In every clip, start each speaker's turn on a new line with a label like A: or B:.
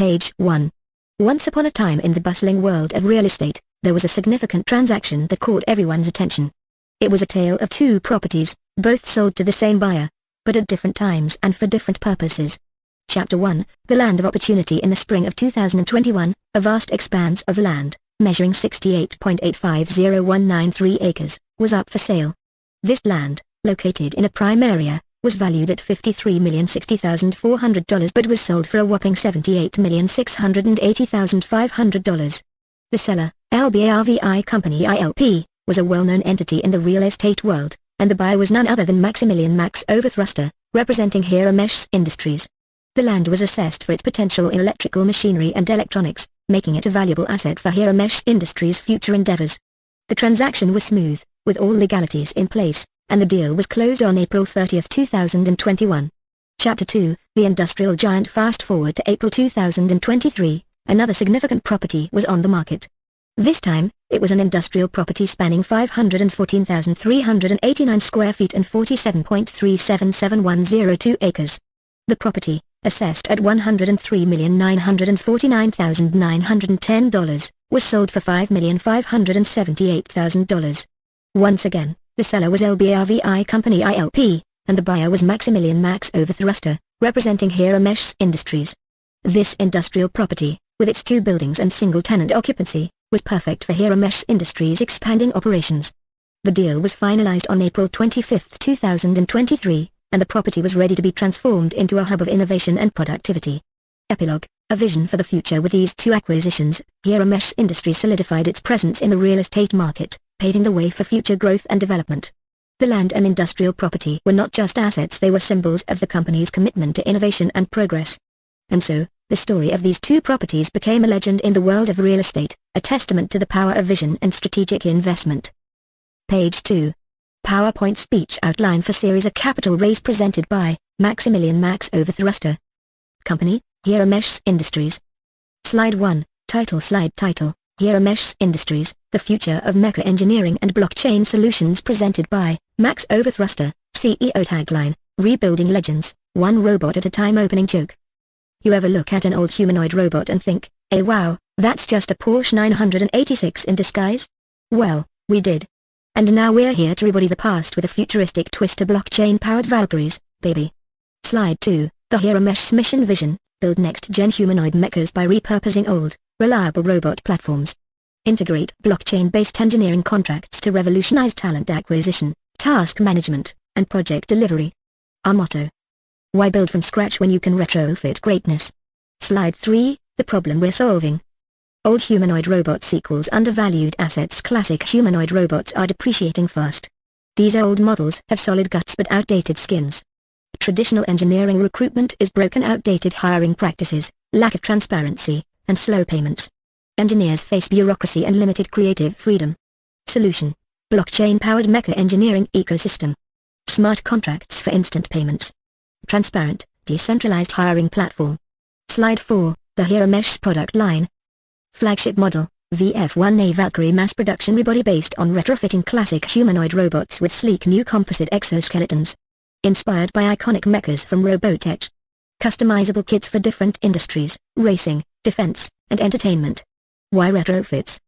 A: Page 1. Once upon a time in the bustling world of real estate, there was a significant transaction that caught everyone's attention. It was a tale of two properties, both sold to the same buyer, but at different times and for different purposes. Chapter 1, The Land of Opportunity. In the spring of 2021, a vast expanse of land, measuring 68.850193 acres, was up for sale. This land, located in a prime area, was valued at $53,060,400 but was sold for a whopping $78,680,500. The seller, LBARVI Company ILP, was a well-known entity in the real estate world, and the buyer was none other than Maximilian Max Overthruster, representing HeroMechs Industries. The land was assessed for its potential in electrical machinery and electronics, making it a valuable asset for HeroMechs Industries' future endeavors. The transaction was smooth, with all legalities in place, and the deal was closed on April 30, 2021. Chapter 2, The Industrial Giant. Fast forward to April 2023, another significant property was on the market. This time, it was an industrial property spanning 514,389 square feet and 47.377102 acres. The property, assessed at $103,949,910, was sold for $5,578,000. Once again, the seller was LBARVI Company ILP, and the buyer was Maximilian Max Overthruster, representing HeroMechs Industries. This industrial property, with its 2 buildings and single-tenant occupancy, was perfect for HeroMechs Industries' expanding operations. The deal was finalized on April 25, 2023, and the property was ready to be transformed into a hub of innovation and productivity. Epilogue, a vision for the future. With these 2 acquisitions, HeroMechs Industries solidified its presence in the real estate market, paving the way for future growth and development. The land and industrial property were not just assets, they were symbols of the company's commitment to innovation and progress. And so, the story of these 2 properties became a legend in the world of real estate, a testament to the power of vision and strategic investment. Page 2. PowerPoint speech outline for series A capital raise presented by Maximilian Max Overthruster. Company, HeroMechs Industries. Slide 1, Title. Slide title, HeroMechs Industries, The Future of Mecha Engineering and Blockchain Solutions presented by Max Overthruster, CEO. Tagline, Rebuilding Legends, One Robot at a Time. Opening joke. You ever look at an old humanoid robot and think, hey wow, that's just a Porsche 986 in disguise? Well, we did. And now we're here to embody the past with a futuristic twist to blockchain-powered Valkyries, baby. Slide 2, The HeroMechs Mission Vision, Build next-gen humanoid mechas by repurposing old, reliable robot platforms. Integrate blockchain-based engineering contracts to revolutionize talent acquisition, task management, and project delivery. Our motto. Why build from scratch when you can retrofit greatness? Slide 3, The Problem We're Solving. Old humanoid robots equals undervalued assets. Classic humanoid robots are depreciating fast. These old models have solid guts but outdated skins. Traditional engineering recruitment is broken. Outdated hiring practices, lack of transparency, and slow payments. Engineers face bureaucracy and limited creative freedom. Solution: blockchain-powered mecha engineering ecosystem. Smart contracts for instant payments. Transparent, decentralized hiring platform. Slide 4, The HeroMechs product line. Flagship model, VF-1A Valkyrie mass production rebody based on retrofitting classic humanoid robots with sleek new composite exoskeletons. Inspired by iconic mechas from Robotech. Customizable kits for different industries, racing, defense, and entertainment. Why retrofits?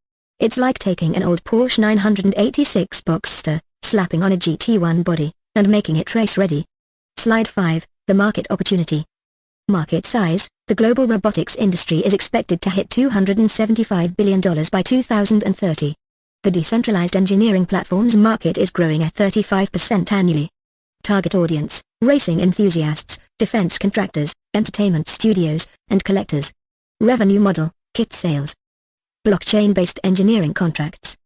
A: It's like taking an old Porsche 986 Boxster, slapping on a GT1 body, and making it race-ready. Slide 5, The Market Opportunity. Market size: the global robotics industry is expected to hit $275 billion by 2030. The decentralized engineering platforms market is growing at 35% annually. Target audience: racing enthusiasts, defense contractors, entertainment studios, and collectors. Revenue model: kit sales. Blockchain-based engineering contracts.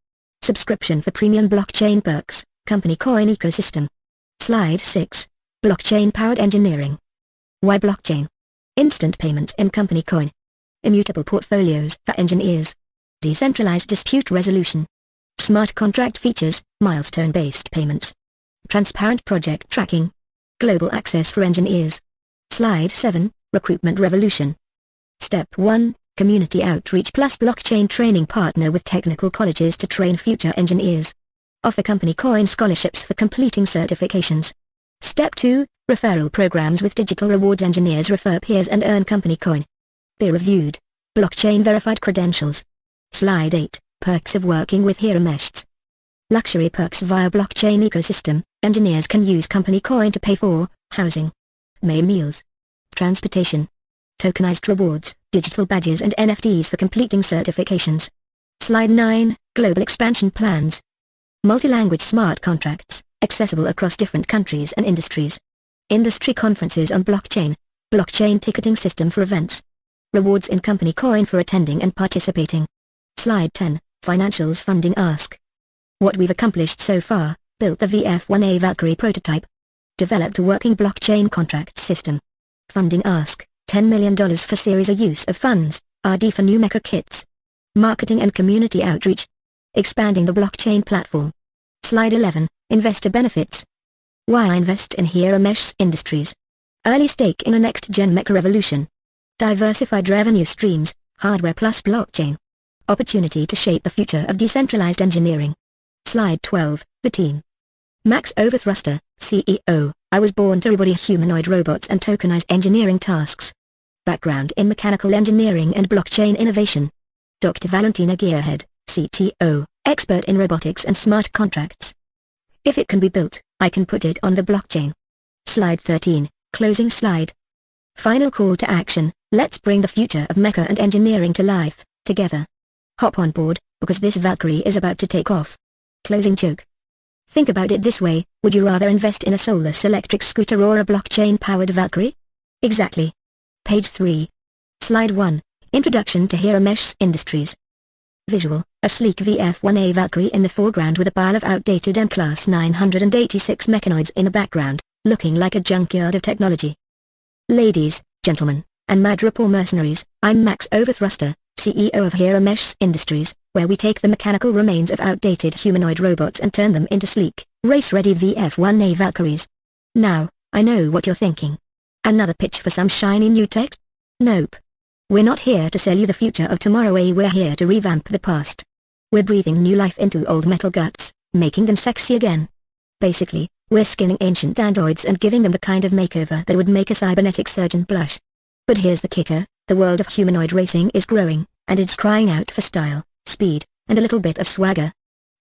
A: Subscription for premium blockchain perks, company coin ecosystem. Slide 6, Blockchain-powered engineering. Why blockchain? Instant payments in company coin. Immutable portfolios for engineers. Decentralized dispute resolution. Smart contract features, milestone-based payments. Transparent project tracking. Global access for engineers. Slide 7, Recruitment revolution. Step 1, Community outreach plus blockchain training. Partner with technical colleges to train future engineers. Offer company coin scholarships for completing certifications. Step 2, Referral programs with digital rewards. Engineers refer peers and earn company coin. Peer-reviewed. Blockchain-verified credentials. Slide 8, Perks of working with HeroMechs. Luxury perks via blockchain ecosystem. Engineers can use company coin to pay for housing, meals, transportation, tokenized rewards, digital badges and NFTs for completing certifications. Slide 9, Global expansion plans. Multi-language smart contracts, accessible across different countries and industries. Industry conferences on blockchain. Blockchain ticketing system for events. Rewards in company coin for attending and participating. Slide 10, Financials funding ask. What we've accomplished so far: built the VF-1A Valkyrie prototype. Developed a working blockchain contract system. Funding ask, $10 million for Series A use of funds, RD for new mecha kits. Marketing and community outreach. Expanding the blockchain platform. Slide 11, Investor benefits. Why invest in HeroMechs Industries? Early stake in a next-gen mecha revolution. Diversified revenue streams, hardware plus blockchain. Opportunity to shape the future of decentralized engineering. Slide 12, The team. Max Overthruster, CEO. I was born to embody humanoid robots and tokenized engineering tasks. Background in mechanical engineering and blockchain innovation. Dr. Valentina Gearhead, CTO, expert in robotics and smart contracts. If it can be built, I can put it on the blockchain. Slide 13, Closing slide. Final call to action: let's bring the future of mecha and engineering to life, together. Hop on board, because this Valkyrie is about to take off. Closing joke. Think about it this way: would you rather invest in a soulless electric scooter or a blockchain-powered Valkyrie? Exactly. Page 3. Slide 1, Introduction to HeroMechs Industries. Visual: a sleek VF-1A Valkyrie in the foreground with a pile of outdated M-Class 986 mechanoids in the background, looking like a junkyard of technology. Ladies, gentlemen, and Madripoor mercenaries, I'm Max Overthruster, CEO of HeroMechs Industries, where we take the mechanical remains of outdated humanoid robots and turn them into sleek, race-ready VF-1A Valkyries. Now, I know what you're thinking. Another pitch for some shiny new tech? Nope. We're not here to sell you the future of tomorrow, we're here to revamp the past. We're breathing new life into old metal guts, making them sexy again. Basically, we're skinning ancient androids and giving them the kind of makeover that would make a cybernetic surgeon blush. But here's the kicker: the world of humanoid racing is growing, and it's crying out for style, speed, and a little bit of swagger.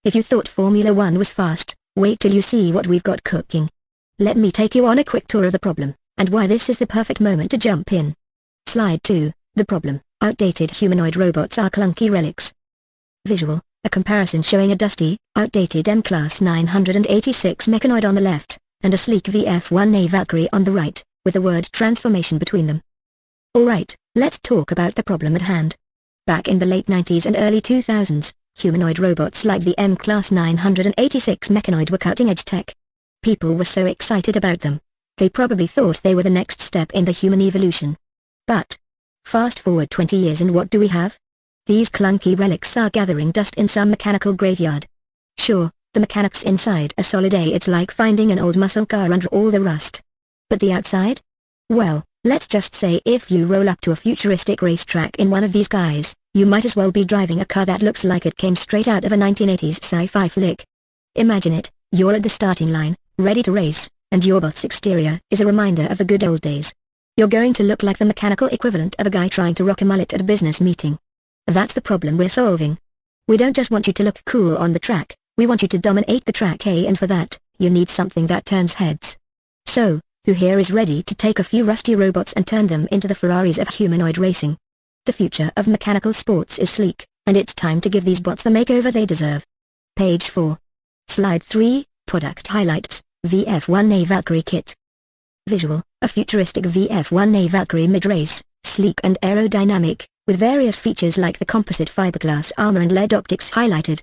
A: If you thought Formula 1 was fast, wait till you see what we've got cooking. Let me take you on a quick tour of the problem, and why this is the perfect moment to jump in. Slide 2, The problem: outdated humanoid robots are clunky relics. Visual: a comparison showing a dusty, outdated M-Class 986 mechanoid on the left, and a sleek VF-1A Valkyrie on the right, with the word transformation between them. Alright, let's talk about the problem at hand. Back in the late 90s and early 2000s, humanoid robots like the M-Class 986 mechanoid were cutting-edge tech. People were so excited about them. They probably thought they were the next step in the human evolution. But fast forward 20 years and what do we have? These clunky relics are gathering dust in some mechanical graveyard. Sure, the mechanics inside are solid A, it's like finding an old muscle car under all the rust. But the outside? Well, let's just say if you roll up to a futuristic racetrack in one of these guys, you might as well be driving a car that looks like it came straight out of a 1980s sci-fi flick. Imagine it: you're at the starting line, ready to race, and your bot's exterior is a reminder of the good old days. You're going to look like the mechanical equivalent of a guy trying to rock a mullet at a business meeting. That's the problem we're solving. We don't just want you to look cool on the track, we want you to dominate the track, and for that, you need something that turns heads. So, who here is ready to take a few rusty robots and turn them into the Ferraris of humanoid racing? The future of mechanical sports is sleek, and it's time to give these bots the makeover they deserve. Page 4. Slide 3, Product highlights: VF-1A Valkyrie kit. Visual: a futuristic VF-1A Valkyrie mid-race, sleek and aerodynamic, with various features like the composite fiberglass armor and LED optics highlighted.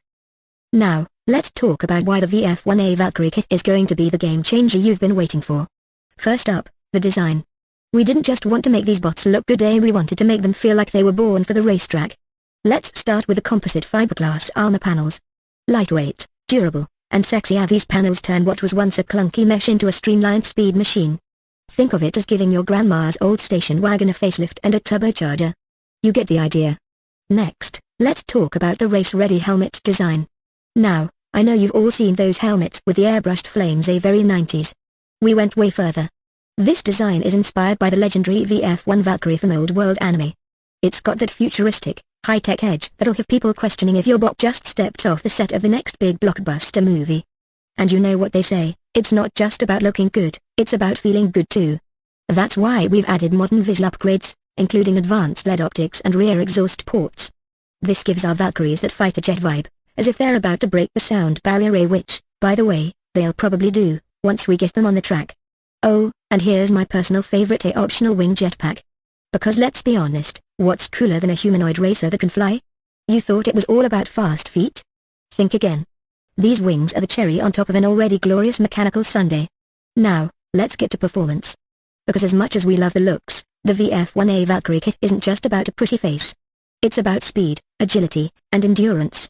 A: Now, let's talk about why the VF-1A Valkyrie kit is going to be the game changer you've been waiting for. First up, the design. We didn't just want to make these bots look good, we wanted to make them feel like they were born for the racetrack. Let's start with the composite fiberglass armor panels. Lightweight, durable, and sexy, these panels turn what was once a clunky mesh into a streamlined speed machine. Think of it as giving your grandma's old station wagon a facelift and a turbocharger. You get the idea. Next, let's talk about the race-ready helmet design. Now, I know you've all seen those helmets with the airbrushed flames, very 90s. We went way further. This design is inspired by the legendary VF-1 Valkyrie from Old World anime. It's got that futuristic, high-tech edge that'll have people questioning if your bot just stepped off the set of the next big blockbuster movie. And you know what they say, it's not just about looking good, it's about feeling good too. That's why we've added modern visual upgrades, including advanced LED optics and rear exhaust ports. This gives our Valkyries that fighter jet vibe, as if they're about to break the sound barrier, which, by the way, they'll probably do, once we get them on the track. Oh, and here's my personal favorite optional wing jetpack. Because let's be honest, what's cooler than a humanoid racer that can fly? You thought it was all about fast feet? Think again. These wings are the cherry on top of an already glorious mechanical sundae. Now, let's get to performance. Because as much as we love the looks, the VF-1A Valkyrie kit isn't just about a pretty face. It's about speed, agility, and endurance.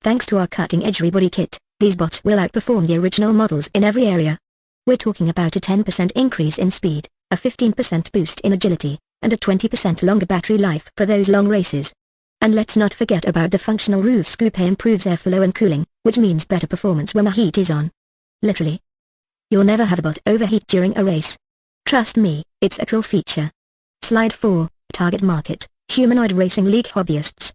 A: Thanks to our cutting-edge rebody kit, these bots will outperform the original models in every area. We're talking about a 10% increase in speed, a 15% boost in agility, and a 20% longer battery life for those long races. And let's not forget about the functional roof scoop. Improves airflow and cooling, which means better performance when the heat is on. Literally. You'll never have a bot overheat during a race. Trust me, it's a cool feature. Slide 4, Target Market, Humanoid Racing League Hobbyists.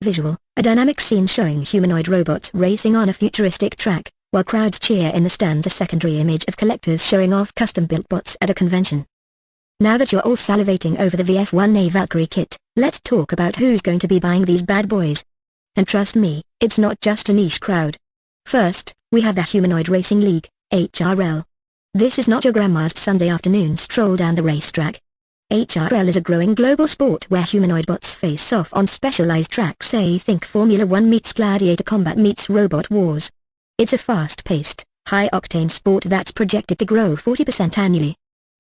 A: Visual, a dynamic scene showing humanoid robots racing on a futuristic track, while crowds cheer in the stands. A secondary image of collectors showing off custom-built bots at a convention. Now that you're all salivating over the VF-1A Valkyrie kit, let's talk about who's going to be buying these bad boys. And trust me, it's not just a niche crowd. First, we have the Humanoid Racing League, HRL. This is not your grandma's Sunday afternoon stroll down the racetrack. HRL is a growing global sport where humanoid bots face off on specialized tracks. Say think Formula 1 meets Gladiator Combat meets Robot Wars. It's a fast-paced, high-octane sport that's projected to grow 40% annually.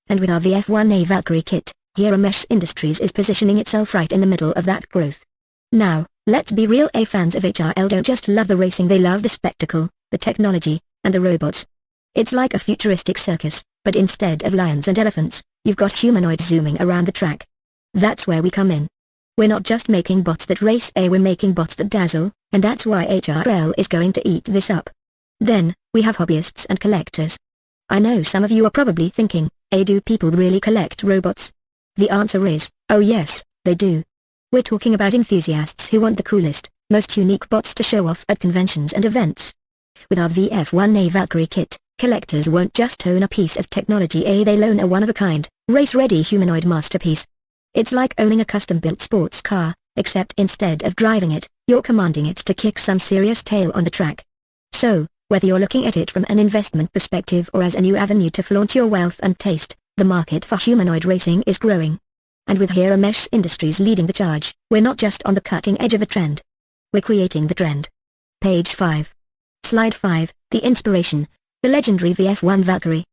A: And with our VF-1A Valkyrie kit, HeroMechs Industries is positioning itself right in the middle of that growth. Now, let's be real, fans of HRL don't just love the racing, they love the spectacle, the technology, and the robots. It's like a futuristic circus, but instead of lions and elephants, you've got humanoids zooming around the track. That's where we come in. We're not just making bots that race, we're making bots that dazzle, and that's why HRL is going to eat this up. Then, we have hobbyists and collectors. I know some of you are probably thinking, do people really collect robots? The answer is, oh yes, they do. We're talking about enthusiasts who want the coolest, most unique bots to show off at conventions and events. With our VF-1A Valkyrie kit, collectors won't just own a piece of technology, they'll own a one-of-a-kind, race-ready humanoid masterpiece. It's like owning a custom-built sports car, except instead of driving it, you're commanding it to kick some serious tail on the track. So, whether you're looking at it from an investment perspective or as a new avenue to flaunt your wealth and taste, the market for humanoid racing is growing. And with HeroMechs Industries leading the charge, we're not just on the cutting edge of a trend. We're creating the trend. Page 5. Slide 5, the inspiration, the legendary VF-1 Valkyrie.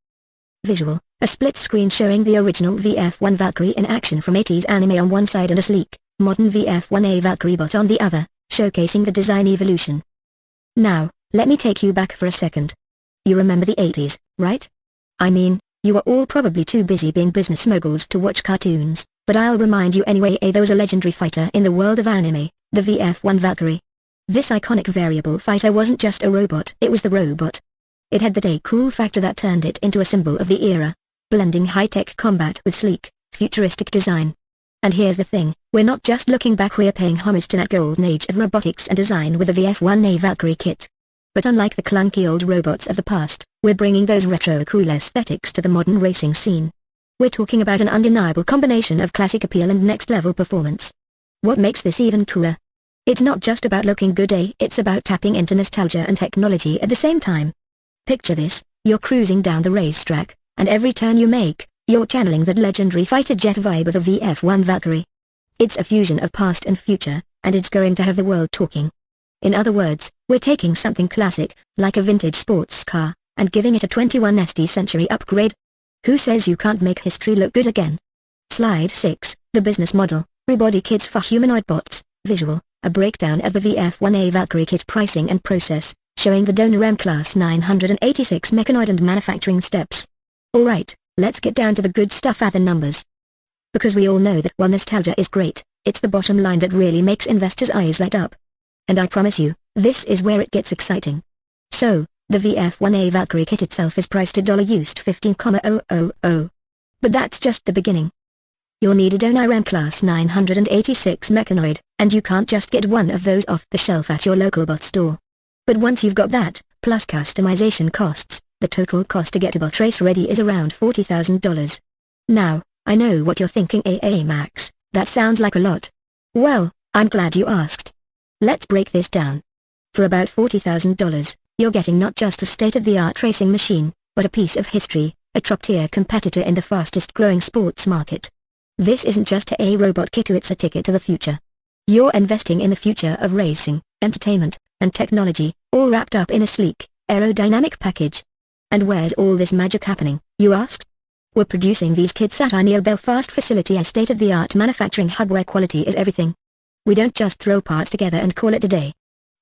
A: Visual, a split screen showing the original VF-1 Valkyrie in action from 80s anime on one side and a sleek, modern VF-1A Valkyrie bot on the other, showcasing the design evolution. Now, let me take you back for a second. You remember the 80s, right? I mean, you were all probably too busy being business moguls to watch cartoons, but I'll remind you anyway, there was a legendary fighter in the world of anime, the VF-1 Valkyrie. This iconic variable fighter wasn't just a robot, it was the robot. It had that cool factor that turned it into a symbol of the era, blending high-tech combat with sleek, futuristic design. And here's the thing, we're not just looking back, we're paying homage to that golden age of robotics and design with the VF-1A Valkyrie kit. But unlike the clunky old robots of the past, we're bringing those retro cool aesthetics to the modern racing scene. We're talking about an undeniable combination of classic appeal and next-level performance. What makes this even cooler? It's not just about looking good, it's about tapping into nostalgia and technology at the same time. Picture this, you're cruising down the racetrack, and every turn you make, you're channeling that legendary fighter jet vibe of the VF-1 Valkyrie. It's a fusion of past and future, and it's going to have the world talking. In other words, we're taking something classic, like a vintage sports car, and giving it a 21st century upgrade. Who says you can't make history look good again? Slide 6, the business model, rebody kits for humanoid bots, visual, a breakdown of the VF-1A Valkyrie kit pricing and process, showing the donor M Class 986 mechanoid and manufacturing steps. Alright, let's get down to the good stuff at the numbers. Because we all know that while nostalgia is great, it's the bottom line that really makes investors' eyes light up. And I promise you, this is where it gets exciting. So, the VF-1A Valkyrie kit itself is priced at $15,000. But that's just the beginning. You'll need a Donirem Class 986 Mechanoid, and you can't just get one of those off the shelf at your local bot store. But once you've got that, plus customization costs, the total cost to get a bot race ready is around $40,000. Now, I know what you're thinking, Max, that sounds like a lot. Well, I'm glad you asked. Let's break this down. For about $40,000, you're getting not just a state-of-the-art racing machine, but a piece of history, a top-tier competitor in the fastest-growing sports market. This isn't just a robot kit, it's a ticket to the future. You're investing in the future of racing, entertainment, and technology, all wrapped up in a sleek, aerodynamic package. And where's all this magic happening, you asked? We're producing these kits at our near Belfast facility, a state-of-the-art manufacturing hub where quality is everything. We don't just throw parts together and call it a day.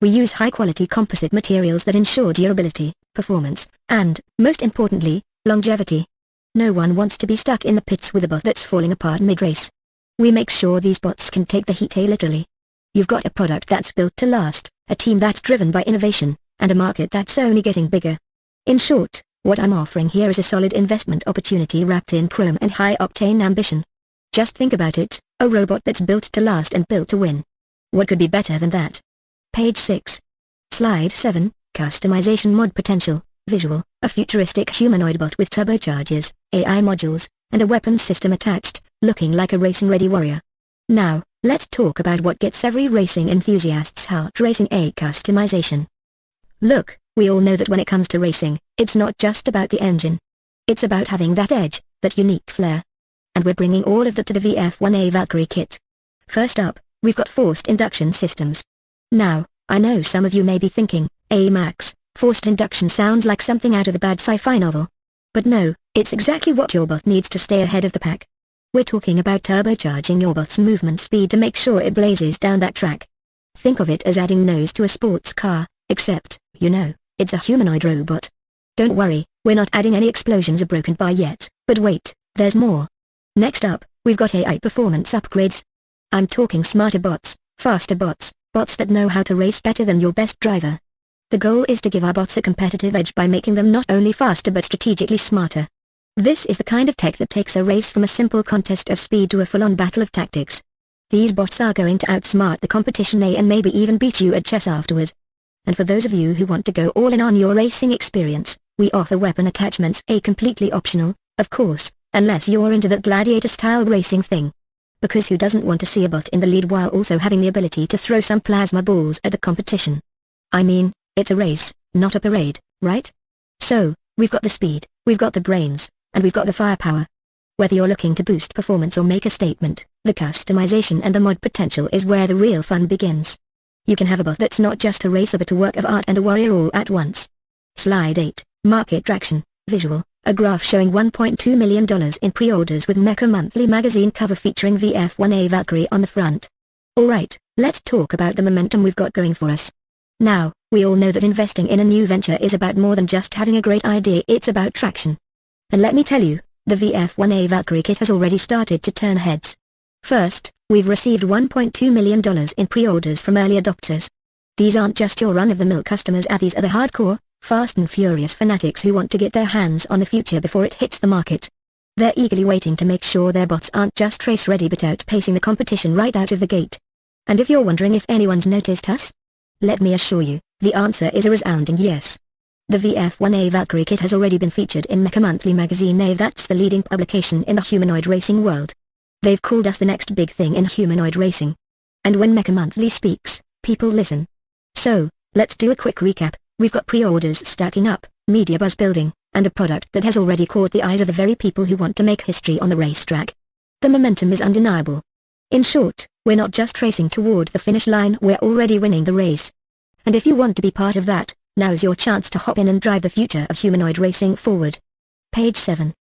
A: We use high-quality composite materials that ensure durability, performance, and, most importantly, longevity. No one wants to be stuck in the pits with a bot that's falling apart mid-race. We make sure these bots can take the heat literally. You've got a product that's built to last, a team that's driven by innovation, and a market that's only getting bigger. In short, what I'm offering here is a solid investment opportunity wrapped in chrome and high-octane ambition. Just think about it, a robot that's built to last and built to win. What could be better than that? Page 6. Slide 7, Customization Mod Potential, Visual, a futuristic humanoid bot with turbochargers, AI modules, and a weapons system attached, looking like a racing-ready warrior. Now, let's talk about what gets every racing enthusiast's heart racing: a customization. Look, we all know that when it comes to racing, it's not just about the engine. It's about having that edge, that unique flair. And we're bringing all of that to the VF-1A Valkyrie kit. First up, we've got forced induction systems. Now, I know some of you may be thinking, Max, forced induction sounds like something out of a bad sci-fi novel. But no, it's exactly what your bot needs to stay ahead of the pack. We're talking about turbocharging your bot's movement speed to make sure it blazes down that track. Think of it as adding nose to a sports car, except, it's a humanoid robot. Don't worry, we're not adding any explosions or broken bar yet, but wait, there's more. Next up, we've got AI performance upgrades. I'm talking smarter bots, faster bots, bots that know how to race better than your best driver. The goal is to give our bots a competitive edge by making them not only faster but strategically smarter. This is the kind of tech that takes a race from a simple contest of speed to a full-on battle of tactics. These bots are going to outsmart the competition and maybe even beat you at chess afterward. And for those of you who want to go all in on your racing experience, we offer weapon attachments, completely optional, of course, unless you're into that gladiator-style racing thing. Because who doesn't want to see a bot in the lead while also having the ability to throw some plasma balls at the competition? I mean, it's a race, not a parade, right? So, we've got the speed, we've got the brains, and we've got the firepower. Whether you're looking to boost performance or make a statement, the customization and the mod potential is where the real fun begins. You can have a bot that's not just a racer but a work of art and a warrior all at once. Slide 8, Market Traction, Visual, a graph showing $1.2 million in pre-orders with Mecha Monthly magazine cover featuring VF-1A Valkyrie on the front. Alright, let's talk about the momentum we've got going for us. Now, we all know that investing in a new venture is about more than just having a great idea, it's about traction. And let me tell you, the VF-1A Valkyrie kit has already started to turn heads. First, we've received $1.2 million in pre-orders from early adopters. These aren't just your run-of-the-mill customers, these are the hardcore, fast and furious fanatics who want to get their hands on the future before it hits the market. They're eagerly waiting to make sure their bots aren't just race-ready but outpacing the competition right out of the gate. And if you're wondering if anyone's noticed us, let me assure you, the answer is a resounding yes. The VF-1A Valkyrie kit has already been featured in Mecha Monthly magazine, that's the leading publication in the humanoid racing world. They've called us the next big thing in humanoid racing. And when Mecha Monthly speaks, people listen. So, let's do a quick recap. We've got pre-orders stacking up, media buzz building, and a product that has already caught the eyes of the very people who want to make history on the racetrack. The momentum is undeniable. In short, we're not just racing toward the finish line, we're already winning the race. And if you want to be part of that, now's your chance to hop in and drive the future of humanoid racing forward. Page 7.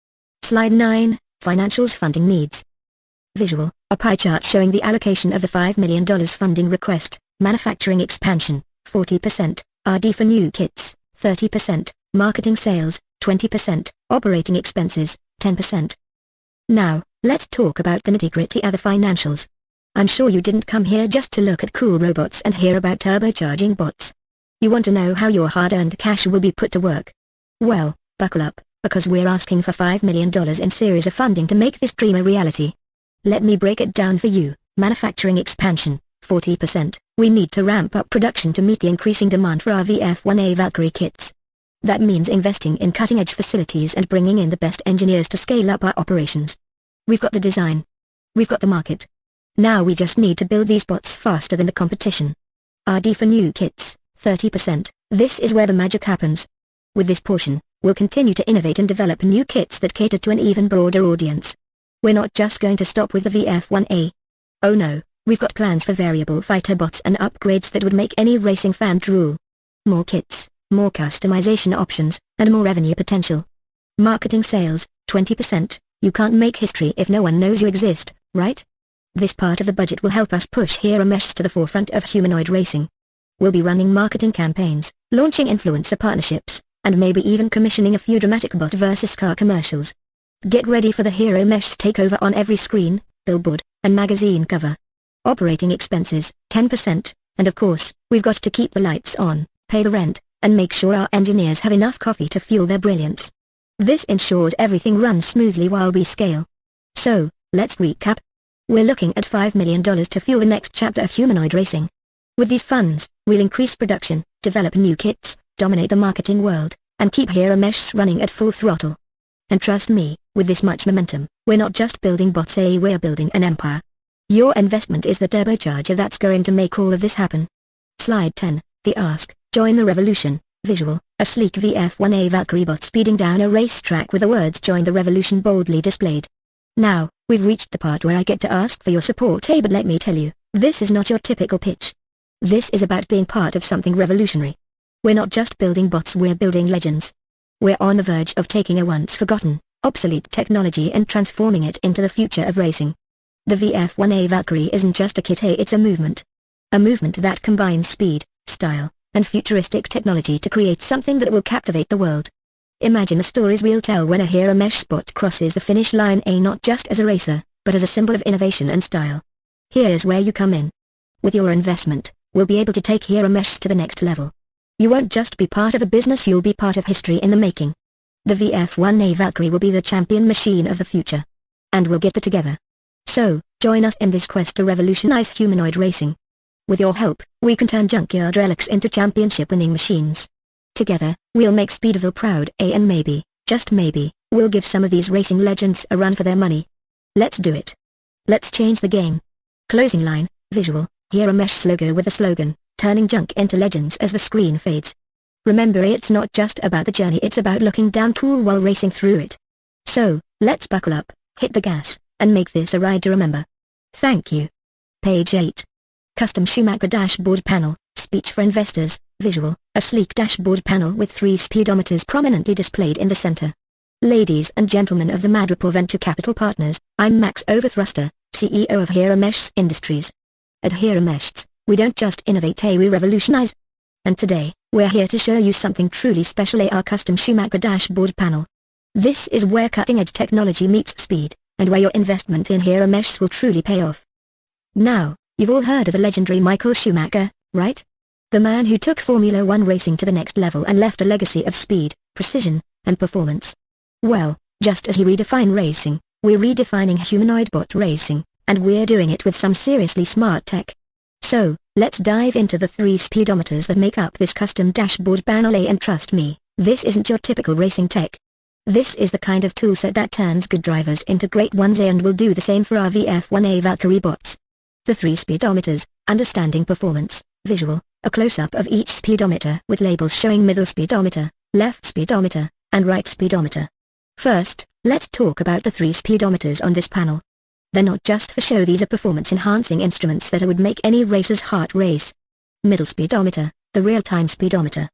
A: Slide 9, Financials Funding Needs. Visual, a pie chart showing the allocation of the $5 million funding request, manufacturing expansion, 40%, R&D for new kits, 30%, marketing sales, 20%, operating expenses, 10%. Now, let's talk about the nitty-gritty of the financials. I'm sure you didn't come here just to look at cool robots and hear about turbocharging bots. You want to know how your hard-earned cash will be put to work. Well, buckle up, because we're asking for $5 million in series of funding to make this dream a reality. Let me break it down for you. Manufacturing expansion, 40%. We need to ramp up production to meet the increasing demand for our VF-1A Valkyrie kits. That means investing in cutting-edge facilities and bringing in the best engineers to scale up our operations. We've got the design. We've got the market. Now we just need to build these bots faster than the competition. R&D for new kits, 30%. This is where the magic happens. With this portion, we'll continue to innovate and develop new kits that cater to an even broader audience. We're not just going to stop with the VF-1A. Oh no, we've got plans for variable fighter bots and upgrades that would make any racing fan drool. More kits, more customization options, and more revenue potential. Marketing sales, 20%. You can't make history if no one knows you exist, right? This part of the budget will help us push HeroMechs to the forefront of humanoid racing. We'll be running marketing campaigns, launching influencer partnerships, and maybe even commissioning a few dramatic bot versus car commercials. Get ready for the HeroMechs takeover on every screen, billboard, and magazine cover. Operating expenses, 10%, and of course, we've got to keep the lights on, pay the rent, and make sure our engineers have enough coffee to fuel their brilliance. This ensures everything runs smoothly while we scale. So, let's recap. We're looking at $5 million to fuel the next chapter of humanoid racing. With these funds, we'll increase production, develop new kits, dominate the marketing world, and keep HeroMechs running at full throttle. And trust me, with this much momentum, we're not just building bots, we're building an empire. Your investment is the turbocharger that's going to make all of this happen. Slide 10, the Ask, Join the Revolution, visual, a sleek VF-1A Valkyrie bot speeding down a racetrack with the words Join the Revolution boldly displayed. Now, we've reached the part where I get to ask for your support. But let me tell you, this is not your typical pitch. This is about being part of something revolutionary. We're not just building bots, we're building legends. We're on the verge of taking a once-forgotten, obsolete technology and transforming it into the future of racing. The VF-1A Valkyrie isn't just a kit, it's a movement. A movement that combines speed, style, and futuristic technology to create something that will captivate the world. Imagine the stories we'll tell when a HeroMechs bot crosses the finish line, not just as a racer, but as a symbol of innovation and style. Here's where you come in. With your investment, we'll be able to take HeroMechs to the next level. You won't just be part of a business, you'll be part of history in the making. The VF-1A Valkyrie will be the champion machine of the future. And we'll get there together. So, join us in this quest to revolutionize humanoid racing. With your help, we can turn junkyard relics into championship-winning machines. Together, we'll make Speedville proud, and maybe, just maybe, we'll give some of these racing legends a run for their money. Let's do it. Let's change the game. Closing line, visual, HeroMechs logo with the slogan, turning junk into legends as the screen fades. Remember, it's not just about the journey, it's about looking damn cool while racing through it. So, let's buckle up, hit the gas, and make this a ride to remember. Thank you. Page 8. Custom Schumacher dashboard panel, speech for investors, visual, a sleek dashboard panel with 3 speedometers prominently displayed in the center. Ladies and gentlemen of the Madripoor Venture Capital Partners, I'm Max Overthruster, CEO of HeroMechs Industries. At HeroMechs, we don't just innovate, we revolutionize. And today, we're here to show you something truly special, our custom Schumacher dashboard panel. This is where cutting-edge technology meets speed, and where your investment in HeroMechs will truly pay off. Now, you've all heard of the legendary Michael Schumacher, right? The man who took Formula One racing to the next level and left a legacy of speed, precision, and performance. Well, just as he redefined racing, we're redefining humanoid bot racing, and we're doing it with some seriously smart tech. So, let's dive into the 3 speedometers that make up this custom dashboard panel, and trust me, this isn't your typical racing tech. This is the kind of toolset that turns good drivers into great ones, and will do the same for our VF-1A Valkyrie bots. The 3 speedometers, understanding performance, visual, a close-up of each speedometer with labels showing middle speedometer, left speedometer, and right speedometer. First, let's talk about the 3 speedometers on this panel. They're not just for show, these are performance-enhancing instruments that would make any racer's heart race. Middle speedometer, the real-time speedometer.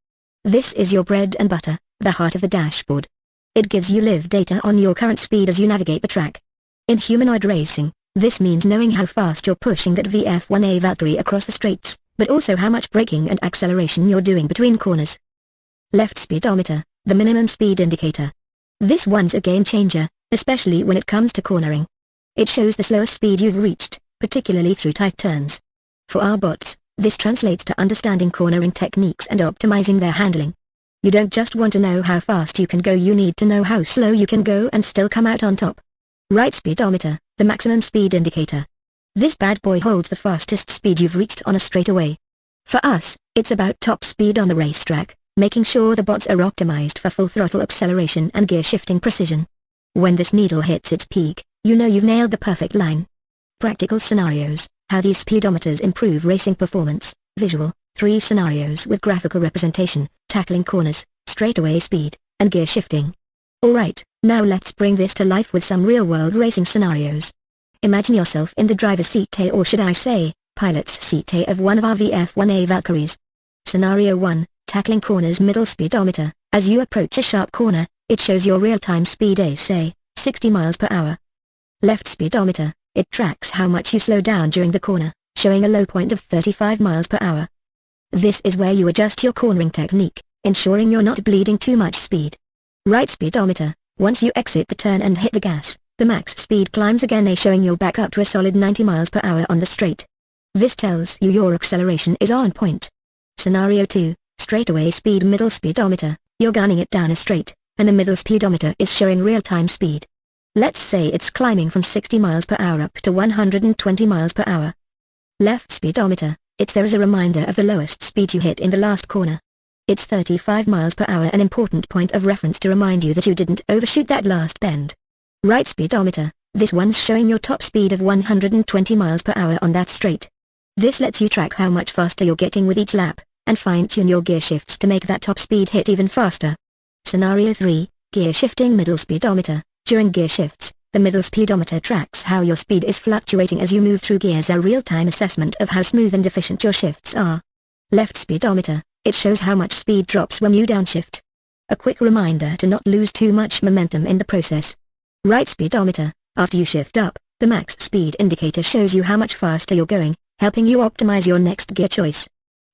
A: This is your bread and butter, the heart of the dashboard. It gives you live data on your current speed as you navigate the track. In humanoid racing, this means knowing how fast you're pushing that VF-1A Valkyrie across the straights, but also how much braking and acceleration you're doing between corners. Left speedometer, the minimum speed indicator. This one's a game changer, especially when it comes to cornering. It shows the slowest speed you've reached, particularly through tight turns. For our bots, this translates to understanding cornering techniques and optimizing their handling. You don't just want to know how fast you can go, you need to know how slow you can go and still come out on top. Right speedometer, the maximum speed indicator. This bad boy holds the fastest speed you've reached on a straightaway. For us, it's about top speed on the racetrack, making sure the bots are optimized for full throttle acceleration and gear shifting precision. When this needle hits its peak, you know you've nailed the perfect line. Practical scenarios, how these speedometers improve racing performance, visual, 3 scenarios with graphical representation, tackling corners, straightaway speed, and gear shifting. Alright, now let's bring this to life with some real-world racing scenarios. Imagine yourself in the driver's seat or should I say, pilot's seat of one of our VF-1A Valkyries. Scenario 1, tackling corners middle speedometer. As you approach a sharp corner, it shows your real-time speed say, 60 miles per hour. Left speedometer, it tracks how much you slow down during the corner, showing a low point of 35 miles per hour. This is where you adjust your cornering technique, ensuring you're not bleeding too much speed. Right speedometer, once you exit the turn and hit the gas, the max speed climbs again showing you're back up to a solid 90 miles per hour on the straight. This tells you your acceleration is on point. Scenario 2, straightaway speed middle speedometer, you're gunning it down a straight, and the middle speedometer is showing real-time speed. Let's say it's climbing from 60 miles per hour up to 120 miles per hour. Left speedometer, it's there as a reminder of the lowest speed you hit in the last corner. It's 35 miles per hour, an important point of reference to remind you that you didn't overshoot that last bend. Right speedometer, this one's showing your top speed of 120 miles per hour on that straight. This lets you track how much faster you're getting with each lap, and fine-tune your gear shifts to make that top speed hit even faster. Scenario 3, gear shifting middle speedometer. During gear shifts, the middle speedometer tracks how your speed is fluctuating as you move through gears, a real-time assessment of how smooth and efficient your shifts are. Left speedometer, it shows how much speed drops when you downshift. A quick reminder to not lose too much momentum in the process. Right speedometer, after you shift up, the max speed indicator shows you how much faster you're going, helping you optimize your next gear choice.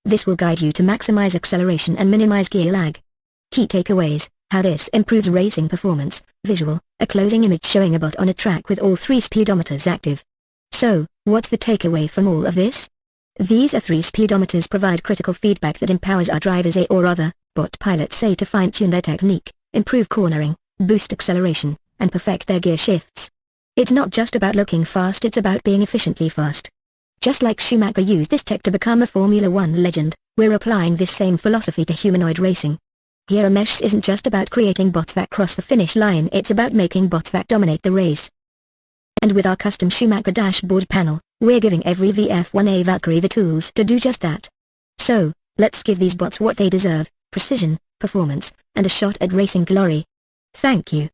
A: This will guide you to maximize acceleration and minimize gear lag. Key takeaways, how this improves racing performance, visual, a closing image showing a bot on a track with all 3 speedometers active. So, what's the takeaway from all of this? These 3 speedometers provide critical feedback that empowers our drivers or other bot pilots to fine-tune their technique, improve cornering, boost acceleration, and perfect their gear shifts. It's not just about looking fast, it's about being efficiently fast. Just like Schumacher used this tech to become a Formula 1 legend, we're applying this same philosophy to humanoid racing. HeroMechs isn't just about creating bots that cross the finish line, it's about making bots that dominate the race. And with our custom Schumacher dashboard panel, we're giving every VF-1A Valkyrie the tools to do just that. So, let's give these bots what they deserve: precision, performance, and a shot at racing glory. Thank you.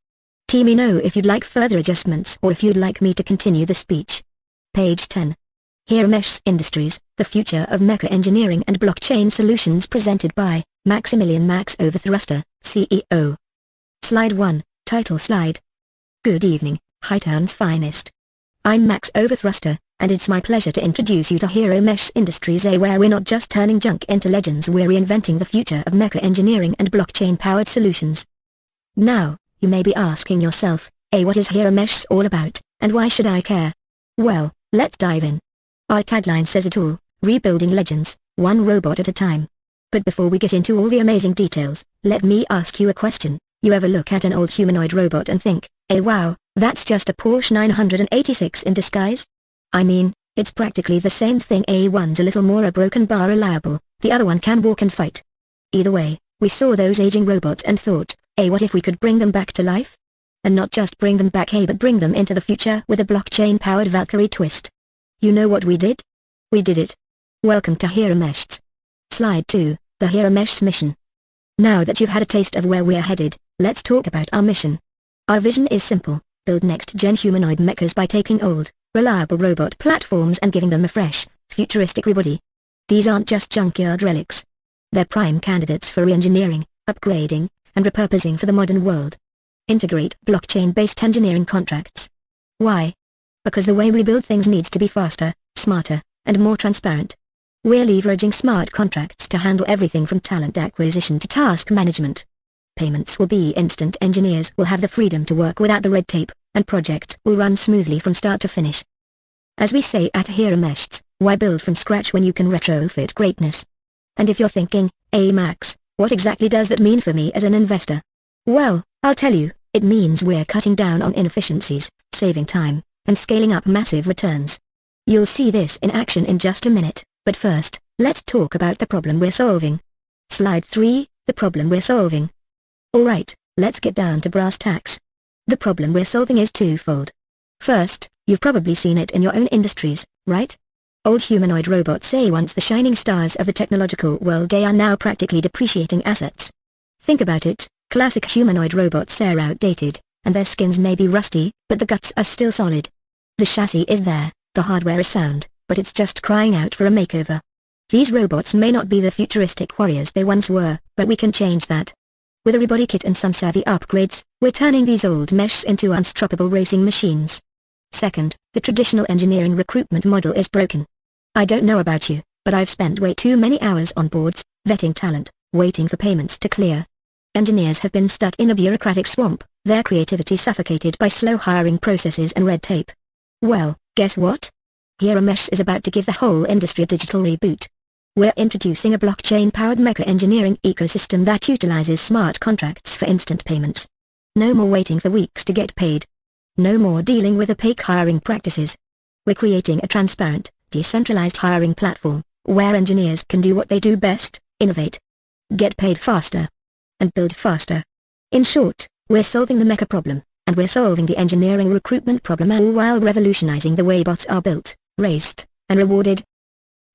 A: Let me know if you'd like further adjustments or if you'd like me to continue the speech. Page 10. HeroMechs Industries, the future of mecha engineering and blockchain solutions, presented by Maximilian Max Overthruster, CEO. Slide 1, title slide. Good evening, Hightown's finest. I'm Max Overthruster, and it's my pleasure to introduce you to HeroMechs Industries, where we're not just turning junk into legends, we're reinventing the future of mecha engineering and blockchain-powered solutions. Now, you may be asking yourself, what is HeroMechs all about, and why should I care? Well, let's dive in. Our tagline says it all: rebuilding legends, one robot at a time. But before we get into all the amazing details, let me ask you a question. You ever look at an old humanoid robot and think, wow, that's just a Porsche 986 in disguise? I mean, it's practically the same thing. One's a little more a broken bar reliable, the other one can walk and fight. Either way, we saw those aging robots and thought, what if we could bring them back to life? And not just bring them back, but bring them into the future with a blockchain-powered Valkyrie twist. You know what we did? We did it. Welcome to HeroMechs. Slide 2, the HeroMechs mission. Now that you've had a taste of where we're headed, let's talk about our mission. Our vision is simple: build next-gen humanoid mechas by taking old, reliable robot platforms and giving them a fresh, futuristic rebody. These aren't just junkyard relics. They're prime candidates for re-engineering, upgrading, and repurposing for the modern world. Integrate blockchain-based engineering contracts. Why? Because the way we build things needs to be faster, smarter, and more transparent. We're leveraging smart contracts to handle everything from talent acquisition to task management. Payments will be instant, engineers will have the freedom to work without the red tape, and projects will run smoothly from start to finish. As we say at HeroMechs, why build from scratch when you can retrofit greatness? And if you're thinking, Max, what exactly does that mean for me as an investor? Well, I'll tell you, it means we're cutting down on inefficiencies, saving time, and scaling up massive returns. You'll see this in action in just a minute, but first, let's talk about the problem we're solving. Slide 3, the problem we're solving. Alright, let's get down to brass tacks. The problem we're solving is twofold. First, you've probably seen it in your own industries, right? Old humanoid robots, say once the shining stars of the technological world, they are now practically depreciating assets. Think about it, classic humanoid robots are outdated, and their skins may be rusty, but the guts are still solid. The chassis is there, the hardware is sound, but it's just crying out for a makeover. These robots may not be the futuristic warriors they once were, but we can change that. With a rebody kit and some savvy upgrades, we're turning these old mechs into unstoppable racing machines. Second, the traditional engineering recruitment model is broken. I don't know about you, but I've spent way too many hours on boards, vetting talent, waiting for payments to clear. Engineers have been stuck in a bureaucratic swamp, their creativity suffocated by slow hiring processes and red tape. Well, guess what? HeroMechs is about to give the whole industry a digital reboot. We're introducing a blockchain-powered mecha engineering ecosystem that utilizes smart contracts for instant payments. No more waiting for weeks to get paid. No more dealing with opaque hiring practices. We're creating a transparent, decentralized hiring platform, where engineers can do what they do best, innovate, get paid faster, and build faster. In short, we're solving the mecha problem, and we're solving the engineering recruitment problem, all while revolutionizing the way bots are built, raced, and rewarded.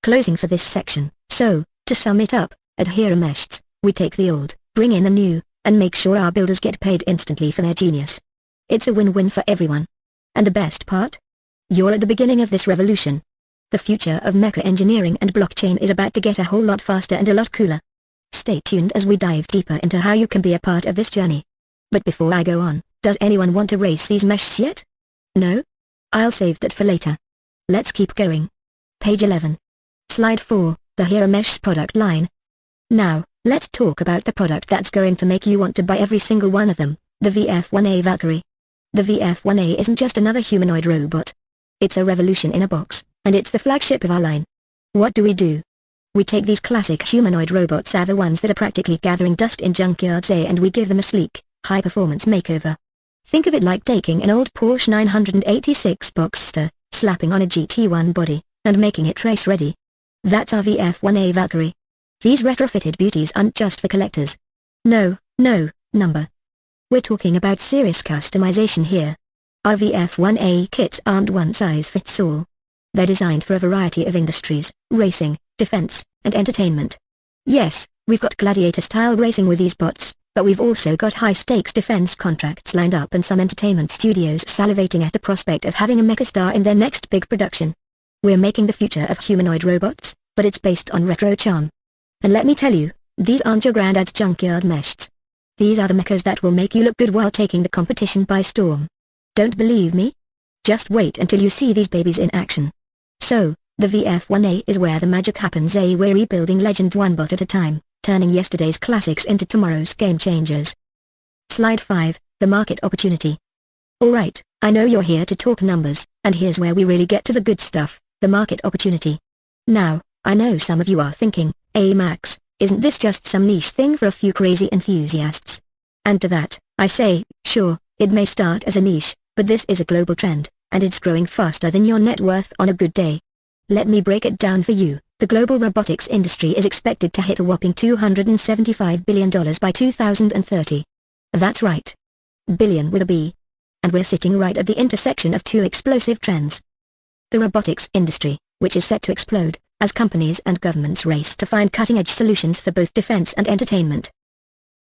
A: Closing for this section. So, to sum it up, at HeroMechs, we take the old, bring in the new, and make sure our builders get paid instantly for their genius. It's a win-win for everyone. And the best part? You're at the beginning of this revolution. The future of mecha engineering and blockchain is about to get a whole lot faster and a lot cooler. Stay tuned as we dive deeper into how you can be a part of this journey. But before I go on, does anyone want to race these mechs yet? No? I'll save that for later. Let's keep going. Page 11. Slide 4, the HeroMechs product line. Now, let's talk about the product that's going to make you want to buy every single one of them, the VF-1A Valkyrie. The VF-1A isn't just another humanoid robot. It's a revolution in a box, and it's the flagship of our line. What do? We take these classic humanoid robots, are the ones that are practically gathering dust in junkyards, and we give them a sleek, high-performance makeover. Think of it like taking an old Porsche 986 Boxster, slapping on a GT1 body, and making it race-ready. That's our VF-1A Valkyrie. These retrofitted beauties aren't just for collectors. No, number. We're talking about serious customization here. Our VF-1A kits aren't one-size-fits-all. They're designed for a variety of industries, racing, defense, and entertainment. Yes, we've got gladiator-style racing with these bots, but we've also got high-stakes defense contracts lined up and some entertainment studios salivating at the prospect of having a mecha star in their next big production. We're making the future of humanoid robots, but it's based on retro charm. And let me tell you, these aren't your granddad's junkyard mechs. These are the mechas that will make you look good while taking the competition by storm. Don't believe me? Just wait until you see these babies in action. So, the VF-1A is where the magic happens. We're rebuilding legends one bot at a time, turning yesterday's classics into tomorrow's game changers. Slide 5, the market opportunity. Alright, I know you're here to talk numbers, and here's where we really get to the good stuff, the market opportunity. Now, I know some of you are thinking, Max, isn't this just some niche thing for a few crazy enthusiasts? And to that, I say, sure, it may start as a niche, but this is a global trend, and it's growing faster than your net worth on a good day. Let me break it down for you. The global robotics industry is expected to hit a whopping $275 billion by 2030. That's right. Billion with a B. And we're sitting right at the intersection of two explosive trends. The robotics industry, which is set to explode, as companies and governments race to find cutting-edge solutions for both defense and entertainment.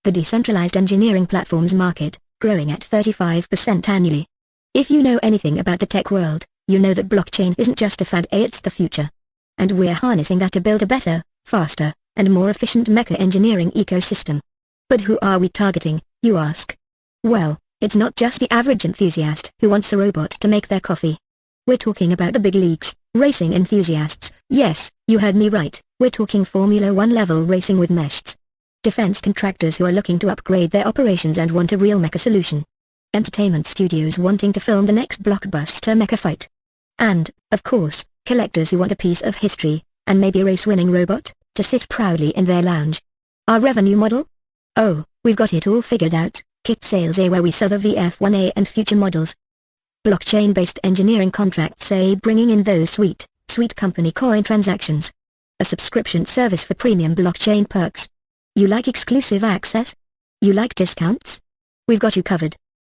A: The decentralized engineering platforms market, growing at 35% annually. If you know anything about the tech world, you know that blockchain isn't just a fad, it's the future. And we're harnessing that to build a better, faster, and more efficient mecha engineering ecosystem. But who are we targeting, you ask? Well, it's not just the average enthusiast who wants a robot to make their coffee. We're talking about the big leagues, racing enthusiasts. Yes, you heard me right, we're talking Formula 1 level racing with mechs. Defense contractors who are looking to upgrade their operations and want a real mecha solution. Entertainment studios wanting to film the next blockbuster mecha fight. And, of course, collectors who want a piece of history, and maybe a race-winning robot, to sit proudly in their lounge. Our revenue model? Oh, we've got it all figured out. Kit sales, where we sell the VF-1A and future models. Blockchain-based engineering contracts say bringing in those sweet company coin transactions. A subscription service for premium blockchain perks. You like exclusive access? You like discounts? We've got you covered.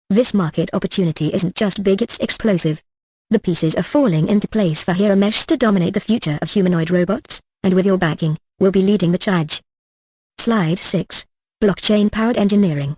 A: This market opportunity isn't just big, it's explosive. The pieces are falling into place for HeroMechs to dominate the future of humanoid robots, and with your backing, we'll be leading the charge. Slide 6. Blockchain-powered engineering.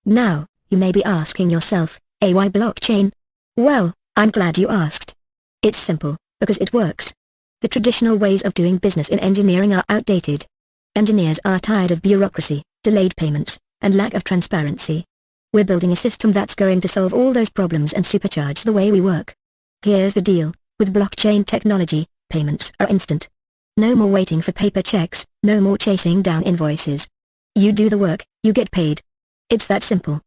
A: Now, you may be asking yourself, why blockchain? Well, I'm glad you asked. It's simple, because it works. The traditional ways of doing business in engineering are outdated. Engineers are tired of bureaucracy, delayed payments, and lack of transparency. We're building a system that's going to solve all those problems and supercharge the way we work. Here's the deal, with blockchain technology, payments are instant. No more waiting for paper checks, no more chasing down invoices. You do the work, you get paid. It's that simple.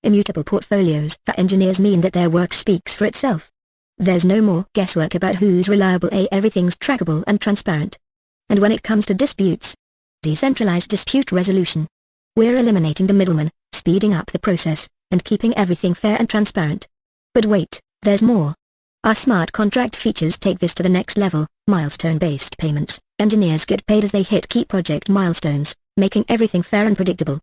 A: Immutable portfolios for engineers mean that their work speaks for itself. There's no more guesswork about who's reliable, everything's trackable and transparent. And when it comes to disputes, decentralized dispute resolution. We're eliminating the middleman, speeding up the process, and keeping everything fair and transparent. But wait, there's more. Our smart contract features take this to the next level. Milestone-based payments. Engineers get paid as they hit key project milestones, making everything fair and predictable.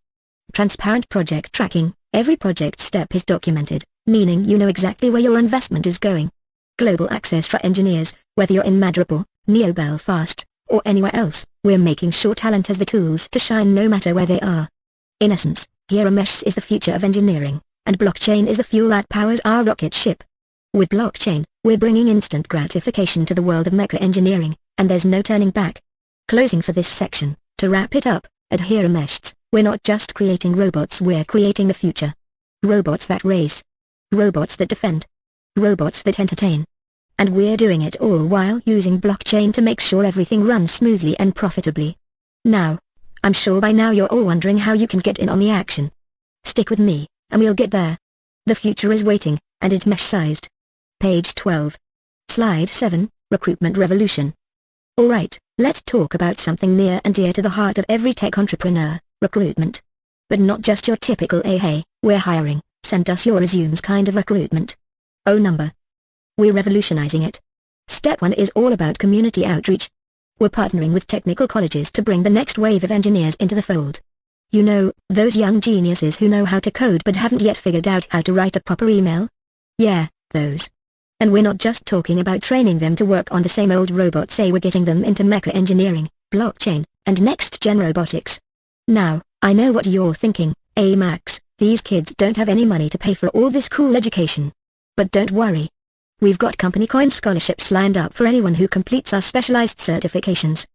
A: Transparent project tracking. Every project step is documented, meaning you know exactly where your investment is going. Global access for engineers, whether you're in Madripoor, Neo Belfast, or anywhere else. We're making sure talent has the tools to shine no matter where they are. In essence, HeroMechs is the future of engineering, and blockchain is the fuel that powers our rocket ship. With blockchain, we're bringing instant gratification to the world of mecha engineering, and there's no turning back. Closing for this section, to wrap it up, at HeroMechs, we're not just creating robots, we're creating the future. Robots that race. Robots that defend. Robots that entertain. And we're doing it all while using blockchain to make sure everything runs smoothly and profitably. Now, I'm sure by now you're all wondering how you can get in on the action. Stick with me, and we'll get there. The future is waiting, and it's mesh-sized. Page 12. Slide 7, Recruitment Revolution. Alright, let's talk about something near and dear to the heart of every tech entrepreneur, recruitment. But not just your typical hey, we're hiring, send us your resumes kind of recruitment. Oh number. We're revolutionizing it. Step 1 is all about community outreach. We're partnering with technical colleges to bring the next wave of engineers into the fold. You know, those young geniuses who know how to code but haven't yet figured out how to write a proper email? Yeah, those. And we're not just talking about training them to work on the same old robots, we're getting them into mecha engineering, blockchain, and next-gen robotics. Now, I know what you're thinking, Max, these kids don't have any money to pay for all this cool education. But don't worry. We've got company coin scholarships lined up for anyone who completes our specialized certifications.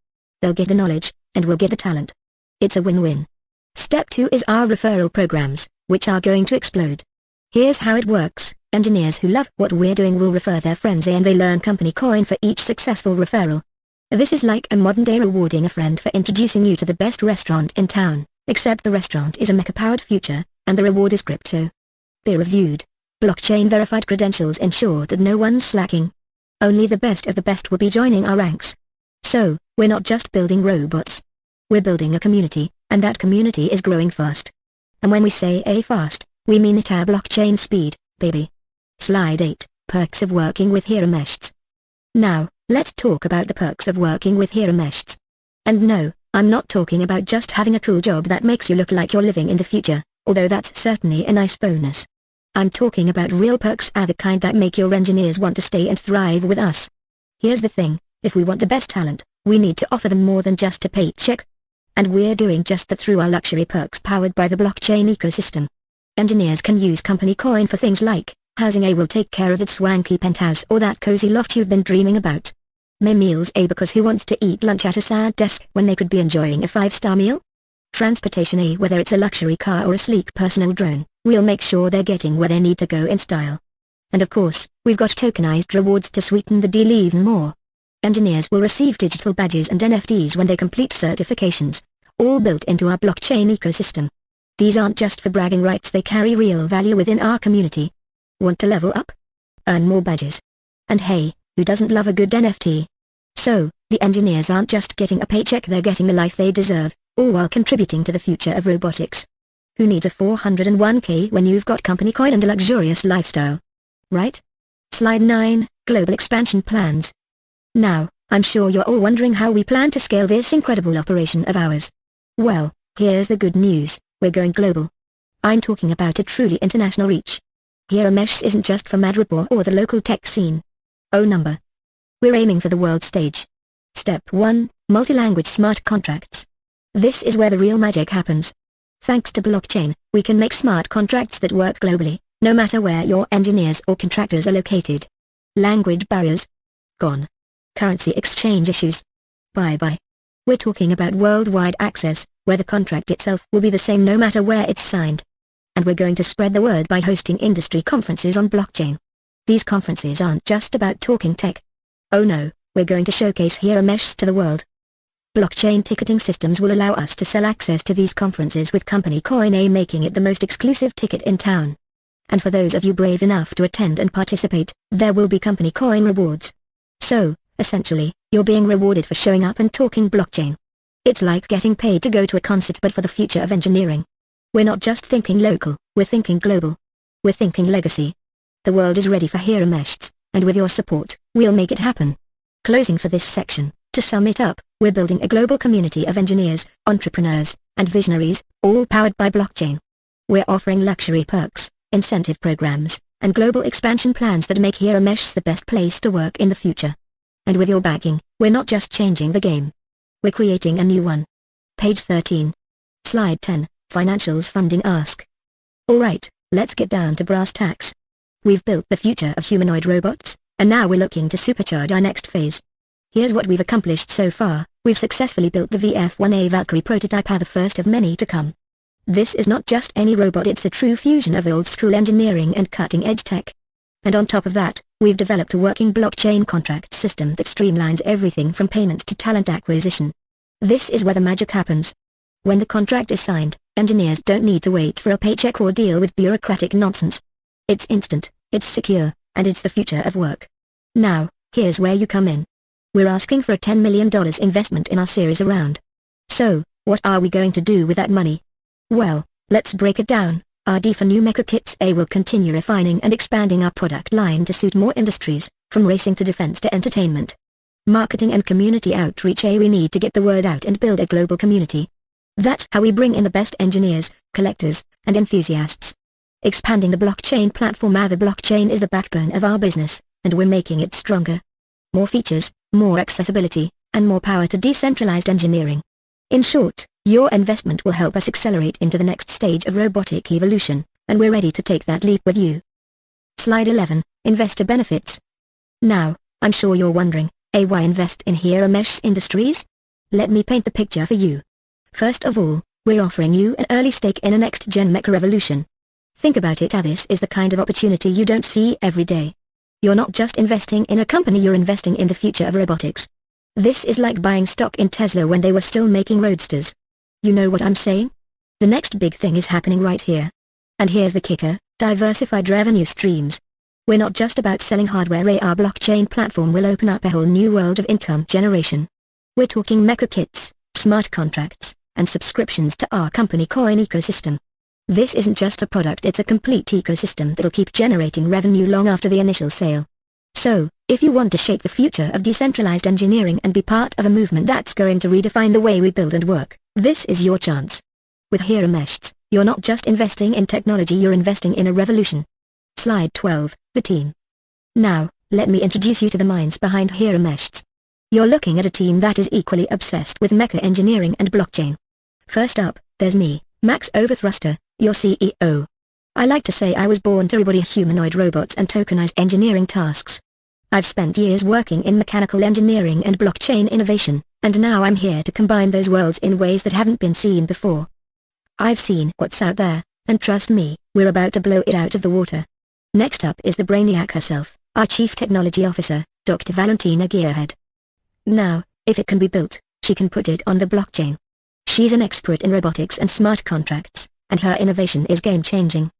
A: They'll get the knowledge, and we'll get the talent. It's a win-win. Step 2 is our referral programs, which are going to explode. Here's how it works. Engineers who love what we're doing will refer their friends and they learn company coin for each successful referral. This is like a modern-day rewarding a friend for introducing you to the best restaurant in town, except the restaurant is a mecha-powered future, and the reward is crypto. Peer-reviewed. Blockchain-verified credentials ensure that no one's slacking. Only the best of the best will be joining our ranks. So, we're not just building robots. We're building a community, and that community is growing fast. And when we say fast, we mean it at blockchain speed, baby. Slide 8, Perks of working with HeroMechs. Now, let's talk about the perks of working with HeroMechs. And no, I'm not talking about just having a cool job that makes you look like you're living in the future, although that's certainly a nice bonus. I'm talking about real perks, the kind that make your engineers want to stay and thrive with us. Here's the thing, if we want the best talent, we need to offer them more than just a paycheck. And we're doing just that through our luxury perks powered by the blockchain ecosystem. Engineers can use company coin for things like, housing will take care of its swanky penthouse or that cozy loft you've been dreaming about. Meals because who wants to eat lunch at a sad desk when they could be enjoying a 5-star meal? Transportation whether it's a luxury car or a sleek personal drone, we'll make sure they're getting where they need to go in style. And of course, we've got tokenized rewards to sweeten the deal even more. Engineers will receive digital badges and NFTs when they complete certifications, all built into our blockchain ecosystem. These aren't just for bragging rights, they carry real value within our community. Want to level up? Earn more badges. And hey, who doesn't love a good NFT? So, the engineers aren't just getting a paycheck, they're getting the life they deserve, all while contributing to the future of robotics. Who needs a 401k when you've got company coin and a luxurious lifestyle? right? Slide 9, Global Expansion Plans. Now, I'm sure you're all wondering how we plan to scale this incredible operation of ours. Well, here's the good news, we're going global. I'm talking about a truly international reach. HeroMechs isn't just for Madripoor or the local tech scene. Oh number. We're aiming for the world stage. Step 1, Multi-language smart contracts. This is where the real magic happens. Thanks to blockchain, we can make smart contracts that work globally, no matter where your engineers or contractors are located. Language barriers? Gone. Currency exchange issues? Bye-bye. We're talking about worldwide access, where the contract itself will be the same no matter where it's signed. And we're going to spread the word by hosting industry conferences on blockchain. These conferences aren't just about talking tech. Oh no, we're going to showcase HeroMechs to the world. Blockchain ticketing systems will allow us to sell access to these conferences with company coin A, making it the most exclusive ticket in town. And for those of you brave enough to attend and participate, there will be company coin rewards. So, essentially, you're being rewarded for showing up and talking blockchain. It's like getting paid to go to a concert but for the future of engineering. We're not just thinking local, we're thinking global. We're thinking legacy. The world is ready for HeroMechs, and with your support, we'll make it happen. Closing for this section, to sum it up, we're building a global community of engineers, entrepreneurs, and visionaries, all powered by blockchain. We're offering luxury perks, incentive programs, and global expansion plans that make HeroMechs the best place to work in the future. And with your backing, we're not just changing the game. We're creating a new one. Page 13. Slide 10, Financials Funding Ask. Alright, let's get down to brass tacks. We've built the future of humanoid robots, and now we're looking to supercharge our next phase. Here's what we've accomplished so far. We've successfully built the VF-1A Valkyrie prototype, the first of many to come. This is not just any robot, it's a true fusion of old-school engineering and cutting-edge tech. And on top of that, we've developed a working blockchain contract system that streamlines everything from payments to talent acquisition. This is where the magic happens. When the contract is signed, engineers don't need to wait for a paycheck or deal with bureaucratic nonsense. It's instant, it's secure, and it's the future of work. Now, here's where you come in. We're asking for a $10 million investment in our series round. So, what are we going to do with that money? Well, let's break it down. R&D for new mecha kits A will continue refining and expanding our product line to suit more industries, from racing to defense to entertainment. Marketing and community outreach A, we need to get the word out and build a global community. That's how we bring in the best engineers, collectors, and enthusiasts. Expanding the blockchain platform A, the blockchain is the backbone of our business, and we're making it stronger. More features, more accessibility, and more power to decentralized engineering. In short, your investment will help us accelerate into the next stage of robotic evolution, and we're ready to take that leap with you. Slide 11, Investor Benefits. Now, I'm sure you're wondering, why invest in HeroMechs Industries? Let me paint the picture for you. First of all, we're offering you an early stake in a next-gen mecha revolution. Think about it, this is the kind of opportunity you don't see every day. You're not just investing in a company, you're investing in the future of robotics. This is like buying stock in Tesla when they were still making roadsters. You know what I'm saying? The next big thing is happening right here. And here's the kicker, diversified revenue streams. We're not just about selling hardware, our blockchain platform will open up a whole new world of income generation. We're talking mecha kits, smart contracts, and subscriptions to our company coin ecosystem. This isn't just a product, it's a complete ecosystem that'll keep generating revenue long after the initial sale. So, if you want to shape the future of decentralized engineering and be part of a movement that's going to redefine the way we build and work, this is your chance. With HeroMechs, you're not just investing in technology, you're investing in a revolution. Slide 12, the team. Now, let me introduce you to the minds behind HeroMechs. You're looking at a team that is equally obsessed with mecha engineering and blockchain. First up, there's me, Max Overthruster, your CEO. I like to say I was born to embody humanoid robots and tokenized engineering tasks. I've spent years working in mechanical engineering and blockchain innovation, and now I'm here to combine those worlds in ways that haven't been seen before. I've seen what's out there, and trust me, we're about to blow it out of the water. Next up is the brainiac herself, our Chief Technology Officer, Dr. Valentina Gearhead. Now, if it can be built, she can put it on the blockchain. She's an expert in robotics and smart contracts, and her innovation is game-changing.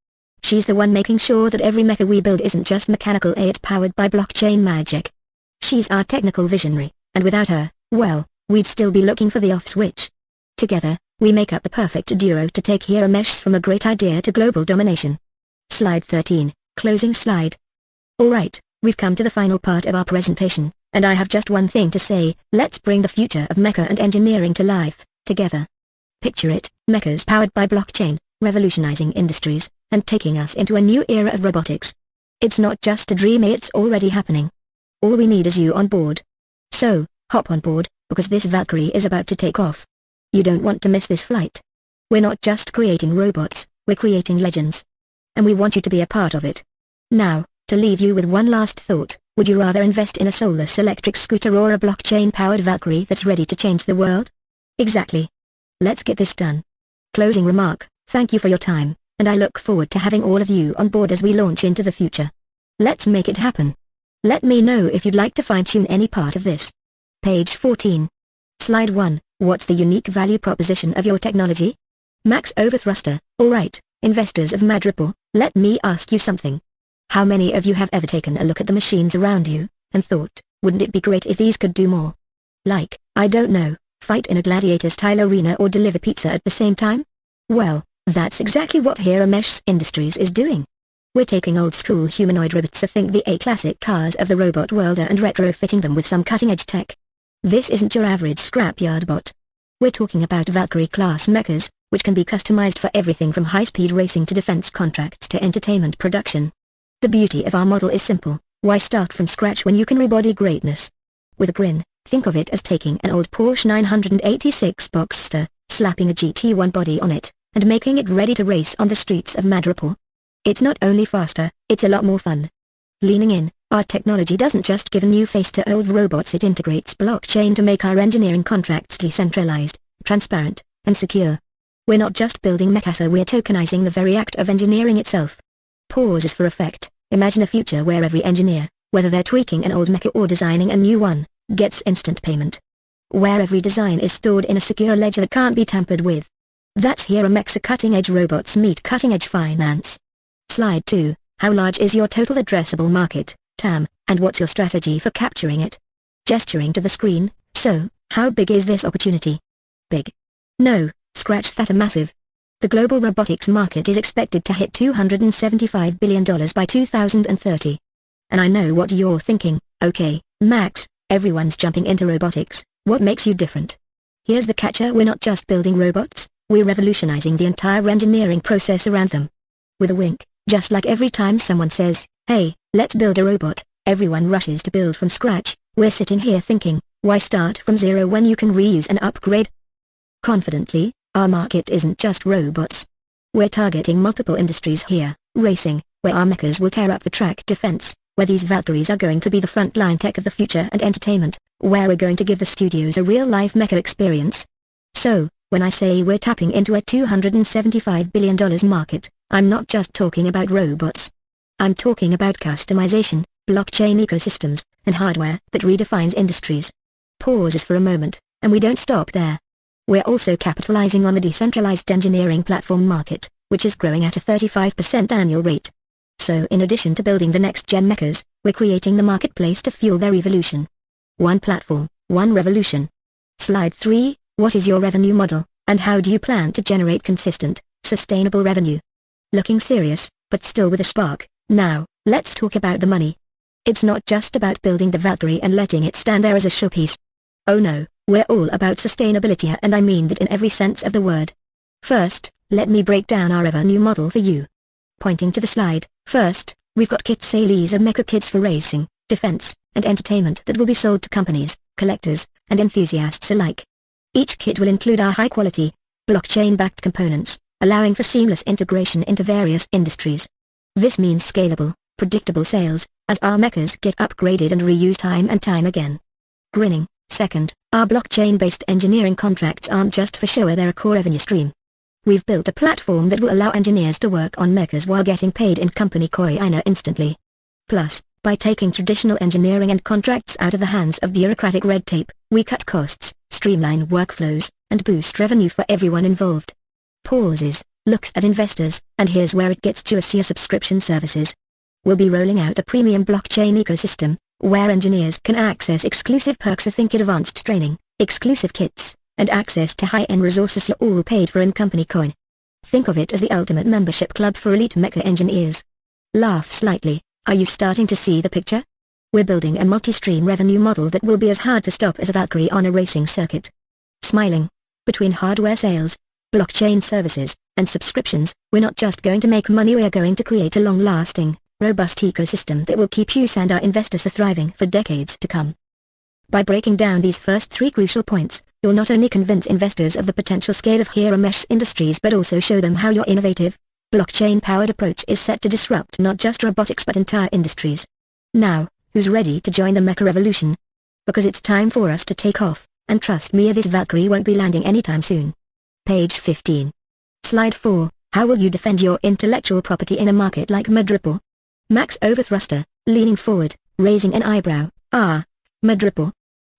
A: She's the one making sure that every mecha we build isn't just mechanical, it's powered by blockchain magic. She's our technical visionary, and without her, well, we'd still be looking for the off switch. Together, we make up the perfect duo to take HeroMechs from a great idea to global domination. Slide 13, closing slide. Alright, we've come to the final part of our presentation, and I have just one thing to say: let's bring the future of mecha and engineering to life, together. Picture it, mechas powered by blockchain, revolutionizing industries, and taking us into a new era of robotics. It's not just a dream, it's already happening. All we need is you on board. So, hop on board, because this Valkyrie is about to take off. You don't want to miss this flight. We're not just creating robots, we're creating legends. And we want you to be a part of it. Now, to leave you with one last thought, would you rather invest in a soulless electric scooter or a blockchain-powered Valkyrie that's ready to change the world? Exactly. Let's get this done. Closing remark: thank you for your time, and I look forward to having all of you on board as we launch into the future. Let's make it happen. Let me know if you'd like to fine-tune any part of this. Page 14. Slide 1. What's the unique value proposition of your technology? Max overthruster. Alright, investors of Madripoor, let me ask you something. How many of you have ever taken a look at the machines around you, and thought, wouldn't it be great if these could do more? Like, I don't know, fight in a gladiator-style arena or deliver pizza at the same time? Well, that's exactly what HeroMechs Industries is doing. We're taking old-school humanoid robots, so think the A-classic cars of the robot world, and retrofitting them with some cutting-edge tech. This isn't your average scrapyard bot. We're talking about Valkyrie-class mechas, which can be customized for everything from high-speed racing to defense contracts to entertainment production. The beauty of our model is simple: why start from scratch when you can rebody greatness? With a grin, think of it as taking an old Porsche 986 Boxster, slapping a GT1 body on it, and making it ready to race on the streets of Madripoor. It's not only faster, it's a lot more fun. Leaning in, our technology doesn't just give a new face to old robots, it integrates blockchain to make our engineering contracts decentralized, transparent, and secure. We're not just building mechasa, we're tokenizing the very act of engineering itself. Pause is for effect. Imagine a future where every engineer, whether they're tweaking an old mecha or designing a new one, gets instant payment. Where every design is stored in a secure ledger that can't be tampered with. That's HeroMechs, cutting-edge robots meet cutting-edge finance. Slide 2. How large is your total addressable market, TAM, and what's your strategy for capturing it? Gesturing to the screen, so, how big is this opportunity? Big? No, scratch that, a massive. The global robotics market is expected to hit $275 billion by 2030. And I know what you're thinking: okay, Max, everyone's jumping into robotics, what makes you different? Here's the catcher: we're not just building robots, we're revolutionizing the entire engineering process around them. With a wink, just like every time someone says, hey, let's build a robot, everyone rushes to build from scratch, we're sitting here thinking, why start from zero when you can reuse and upgrade? Confidently, our market isn't just robots. We're targeting multiple industries here: racing, where our mechas will tear up the track; defense, where these Valkyries are going to be the frontline tech of the future; and entertainment, where we're going to give the studios a real-life mecha experience. So, when I say we're tapping into a $275 billion market, I'm not just talking about robots. I'm talking about customization, blockchain ecosystems, and hardware that redefines industries. Pauses for a moment, and we don't stop there. We're also capitalizing on the decentralized engineering platform market, which is growing at a 35% annual rate. So in addition to building the next-gen mechas, we're creating the marketplace to fuel their evolution. One platform, one revolution. Slide 3. What is your revenue model, and how do you plan to generate consistent, sustainable revenue? Looking serious, but still with a spark. Now, let's talk about the money. It's not just about building the Valkyrie and letting it stand there as a showpiece. Oh no, we're all about sustainability, and I mean that in every sense of the word. First, let me break down our revenue model for you. Pointing to the slide, first, we've got kit sales of mecha kits for racing, defense, and entertainment that will be sold to companies, collectors, and enthusiasts alike. Each kit will include our high-quality, blockchain-backed components, allowing for seamless integration into various industries. This means scalable, predictable sales, as our mechas get upgraded and reused time and time again. Grinning. Second, our blockchain-based engineering contracts aren't just for show, they're a core revenue stream. We've built a platform that will allow engineers to work on mechas while getting paid in company coin instantly. Plus, by taking traditional engineering and contracts out of the hands of bureaucratic red tape, we cut costs, streamline workflows, and boost revenue for everyone involved. Pauses, looks at investors, and here's where it gets juicier: subscription services. We'll be rolling out a premium blockchain ecosystem, where engineers can access exclusive perks, think advanced training, exclusive kits, and access to high-end resources, all paid for in company coin. Think of it as the ultimate membership club for elite mecha engineers. Laugh slightly, Are you starting to see the picture? We're building a multi-stream revenue model that will be as hard to stop as a Valkyrie on a racing circuit. Smiling. Between hardware sales, blockchain services, and subscriptions, we're not just going to make money, we're going to create a long-lasting, robust ecosystem that will keep you and our investors thriving for decades to come. By breaking down these first three crucial points, you'll not only convince investors of the potential scale of HeroMechs Industries but also show them how your innovative, blockchain-powered approach is set to disrupt not just robotics but entire industries. Now, who's ready to join the mecha revolution? Because it's time for us to take off, and trust me, this Valkyrie won't be landing anytime soon. Page 15. Slide 4. How will you defend your intellectual property in a market like Madripoor? Max Overthruster, leaning forward, raising an eyebrow. Madripoor.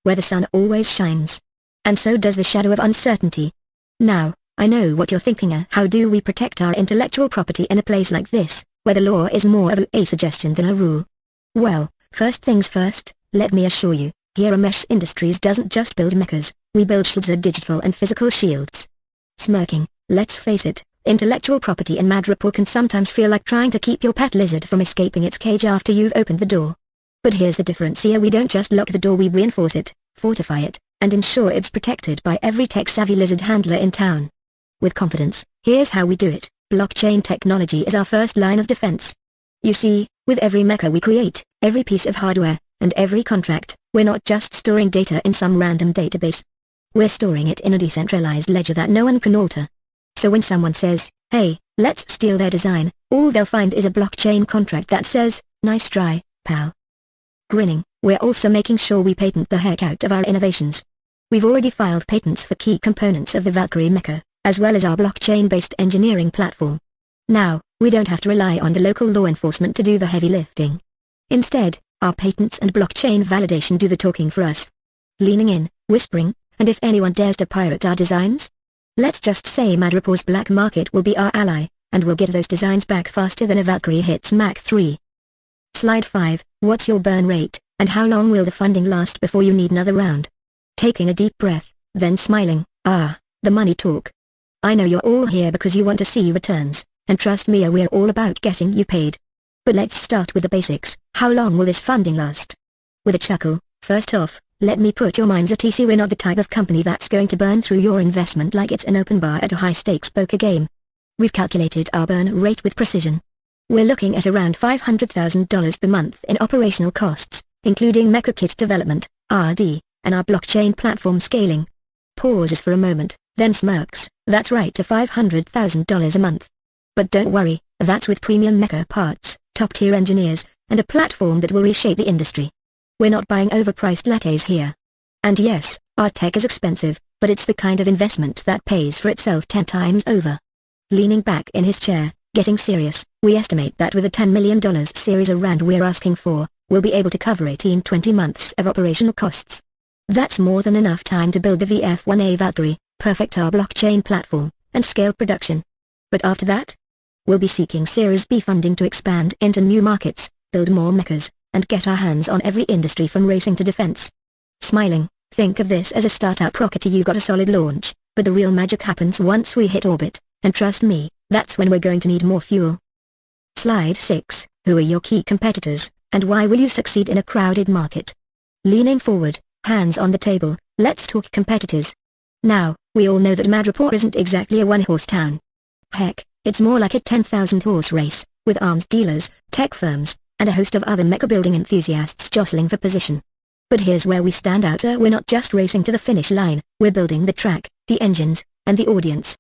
A: Where the sun always shines. And so does the shadow of uncertainty. Now, I know what you're thinking. How do we protect our intellectual property in a place like this, where the law is more of a suggestion than a rule? Well, first things first, let me assure you, HeroMechs Industries doesn't just build mechas, we build shields, digital and physical shields. Smirking, let's face it, intellectual property in Madripoor can sometimes feel like trying to keep your pet lizard from escaping its cage after you've opened the door. But here's the difference here: we don't just lock the door, we reinforce it, fortify it, and ensure it's protected by every tech-savvy lizard handler in town. With confidence, here's how we do it: blockchain technology is our first line of defense. You see, with every mecha we create, every piece of hardware, and every contract, we're not just storing data in some random database. We're storing it in a decentralized ledger that no one can alter. So when someone says, "Hey, let's steal their design," all they'll find is a blockchain contract that says, "Nice try, pal." Grinning, we're also making sure we patent the heck out of our innovations. We've already filed patents for key components of the Valkyrie mecha, as well as our blockchain-based engineering platform. Now, we don't have to rely on the local law enforcement to do the heavy lifting. Instead, our patents and blockchain validation do the talking for us. Leaning in, whispering, "And if anyone dares to pirate our designs? Let's just say Madripoor's black market will be our ally, and we'll get those designs back faster than a Valkyrie hits Mach 3. Slide 5. What's your burn rate, and how long will the funding last before you need another round? Taking a deep breath, then smiling. The money talk. I know you're all here because you want to see returns, and trust me, we're all about getting you paid. But let's start with the basics. How long will this funding last? With a chuckle, first off, let me put your minds at ease. We're not the type of company that's going to burn through your investment like it's an open bar at a high-stakes poker game. We've calculated our burn rate with precision. We're looking at around $500,000 per month in operational costs, including mecha kit development, R&D, and our blockchain platform scaling. Pauses for a moment, then smirks. That's right, to $500,000 a month. But don't worry, that's with premium mecha parts, top-tier engineers, and a platform that will reshape the industry. We're not buying overpriced lattes here. And yes, our tech is expensive, but it's the kind of investment that pays for itself 10 times over. Leaning back in his chair, getting serious, we estimate that with a $10 million series of round we're asking for, we'll be able to cover 18-20 months of operational costs. That's more than enough time to build the VF-1A Valkyrie, perfect our blockchain platform, and scale production. But after that? We'll be seeking Series B funding to expand into new markets, build more mechas, and get our hands on every industry from racing to defense. Smiling, think of this as a startup rocket. You've got a solid launch, but the real magic happens once we hit orbit, and trust me, that's when we're going to need more fuel. Slide 6. Who are your key competitors, and why will you succeed in a crowded market? Leaning forward, hands on the table, let's talk competitors. Now, we all know that Madripoor isn't exactly a one-horse town. Heck, it's more like a 10,000-horse race, with arms dealers, tech firms, and a host of other mecha-building enthusiasts jostling for position. But here's where we stand out. We're not just racing to the finish line, we're building the track, the engines, and the audience.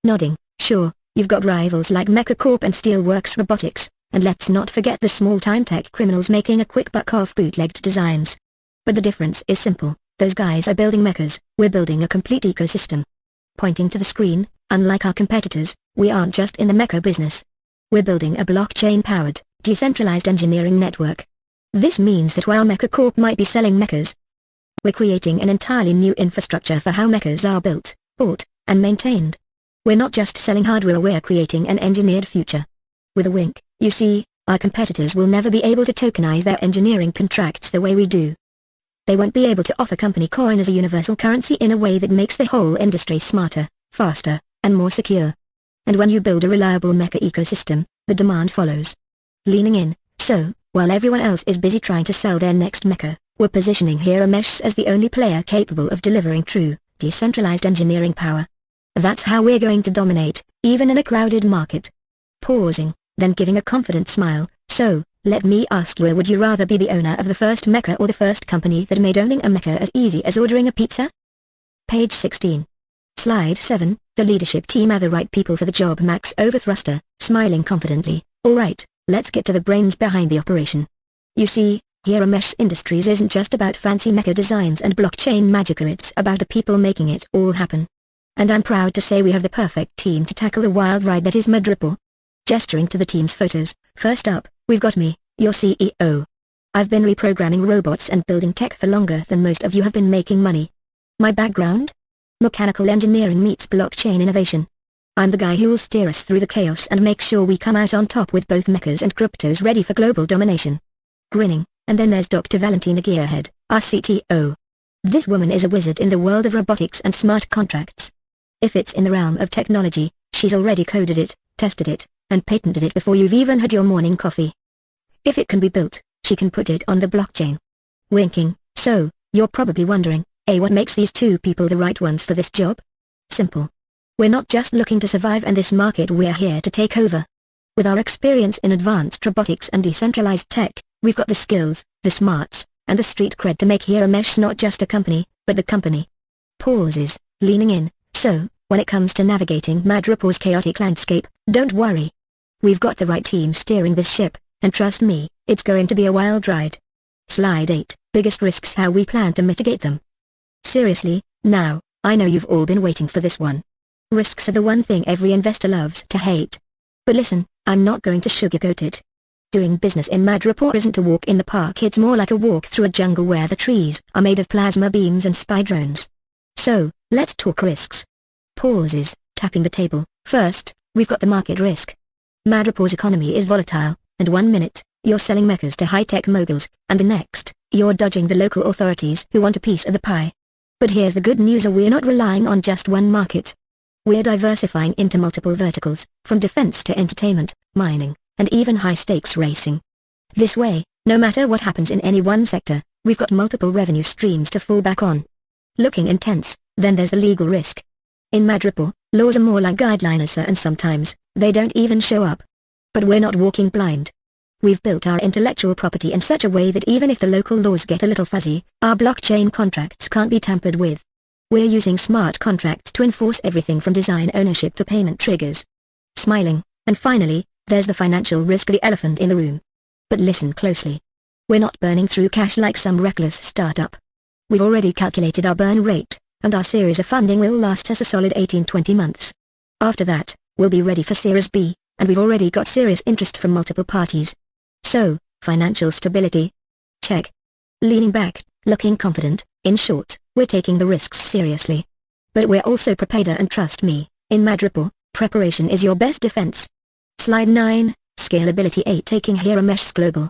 A: Nodding, sure, you've got rivals like MechaCorp and Steelworks Robotics, and let's not forget the small-time tech criminals making a quick buck off bootlegged designs. But the difference is simple: those guys are building mechas, we're building a complete ecosystem. Pointing to the screen, unlike our competitors, we aren't just in the mecha business. We're building a blockchain-powered, decentralized engineering network. This means that while MechaCorp might be selling mechas, we're creating an entirely new infrastructure for how mechas are built, bought, and maintained. We're not just selling hardware, we're creating an engineered future. With a wink, you see, our competitors will never be able to tokenize their engineering contracts the way we do. They won't be able to offer company coin as a universal currency in a way that makes the whole industry smarter, faster, and more secure. And when you build a reliable mecha ecosystem, the demand follows. Leaning in, so, While everyone else is busy trying to sell their next mecha, we're positioning HeroMechs as the only player capable of delivering true, decentralized engineering power. That's how we're going to dominate, even in a crowded market. Pausing, then giving a confident smile. So, let me ask you, would you rather be the owner of the first mecha or the first company that made owning a mecha as easy as ordering a pizza? Page 16. Slide 7, the leadership team are the right people for the job. Max Overthruster, smiling confidently. Alright, let's get to the brains behind the operation. You see, HeroMechs Industries isn't just about fancy mecha designs and blockchain magic, it's about the people making it all happen. And I'm proud to say we have the perfect team to tackle the wild ride that is Madripoor. Gesturing to the team's photos, first up, we've got me, your CEO. I've been reprogramming robots and building tech for longer than most of you have been making money. My background? Mechanical engineering meets blockchain innovation. I'm the guy who will steer us through the chaos and make sure we come out on top with both mechas and cryptos ready for global domination. Grinning, and then there's Dr. Valentina Gearhead, our CTO. This woman is a wizard in the world of robotics and smart contracts. If it's in the realm of technology, she's already coded it, tested it, and patented it before you've even had your morning coffee. If it can be built, she can put it on the blockchain. Winking, so, you're probably wondering, what makes these two people the right ones for this job? Simple. We're not just looking to survive in this market, we're here to take over. With our experience in advanced robotics and decentralized tech, we've got the skills, the smarts, and the street cred to make HeroMechs not just a company, but the company. Pauses, leaning in. So, when it comes to navigating Madripoor's chaotic landscape, don't worry. We've got the right team steering this ship, and trust me, it's going to be a wild ride. Slide 8, biggest risks, how we plan to mitigate them. Seriously, now, I know you've all been waiting for this one. Risks are the one thing every investor loves to hate. But listen, I'm not going to sugarcoat it. Doing business in Madripoor isn't a walk in the park, it's more like a walk through a jungle where the trees are made of plasma beams and spy drones. So, let's talk risks. Pauses, tapping the table. First, we've got the market risk. Madripoor's economy is volatile, and 1 minute, you're selling mechas to high-tech moguls, and the next, you're dodging the local authorities who want a piece of the pie. But here's the good news, we're not relying on just one market. We're diversifying into multiple verticals, from defense to entertainment, mining, and even high-stakes racing. This way, no matter what happens in any one sector, we've got multiple revenue streams to fall back on. Looking intense, then there's the legal risk. In Madripoor, laws are more like guidelines, and sometimes, they don't even show up. But we're not walking blind. We've built our intellectual property in such a way that even if the local laws get a little fuzzy, our blockchain contracts can't be tampered with. We're using smart contracts to enforce everything from design ownership to payment triggers. Smiling, and finally, there's the financial risk, the elephant in the room. But listen closely. We're not burning through cash like some reckless startup. We've already calculated our burn rate, and our series of funding will last us a solid 18-20 months. After that, we'll be ready for Series B, and we've already got serious interest from multiple parties. So, financial stability? Check. Leaning back, looking confident, in short, we're taking the risks seriously. But we're also prepared, and trust me, in Madripoor, preparation is your best defense. Slide 9, Scalability 8, taking HeroMechs global.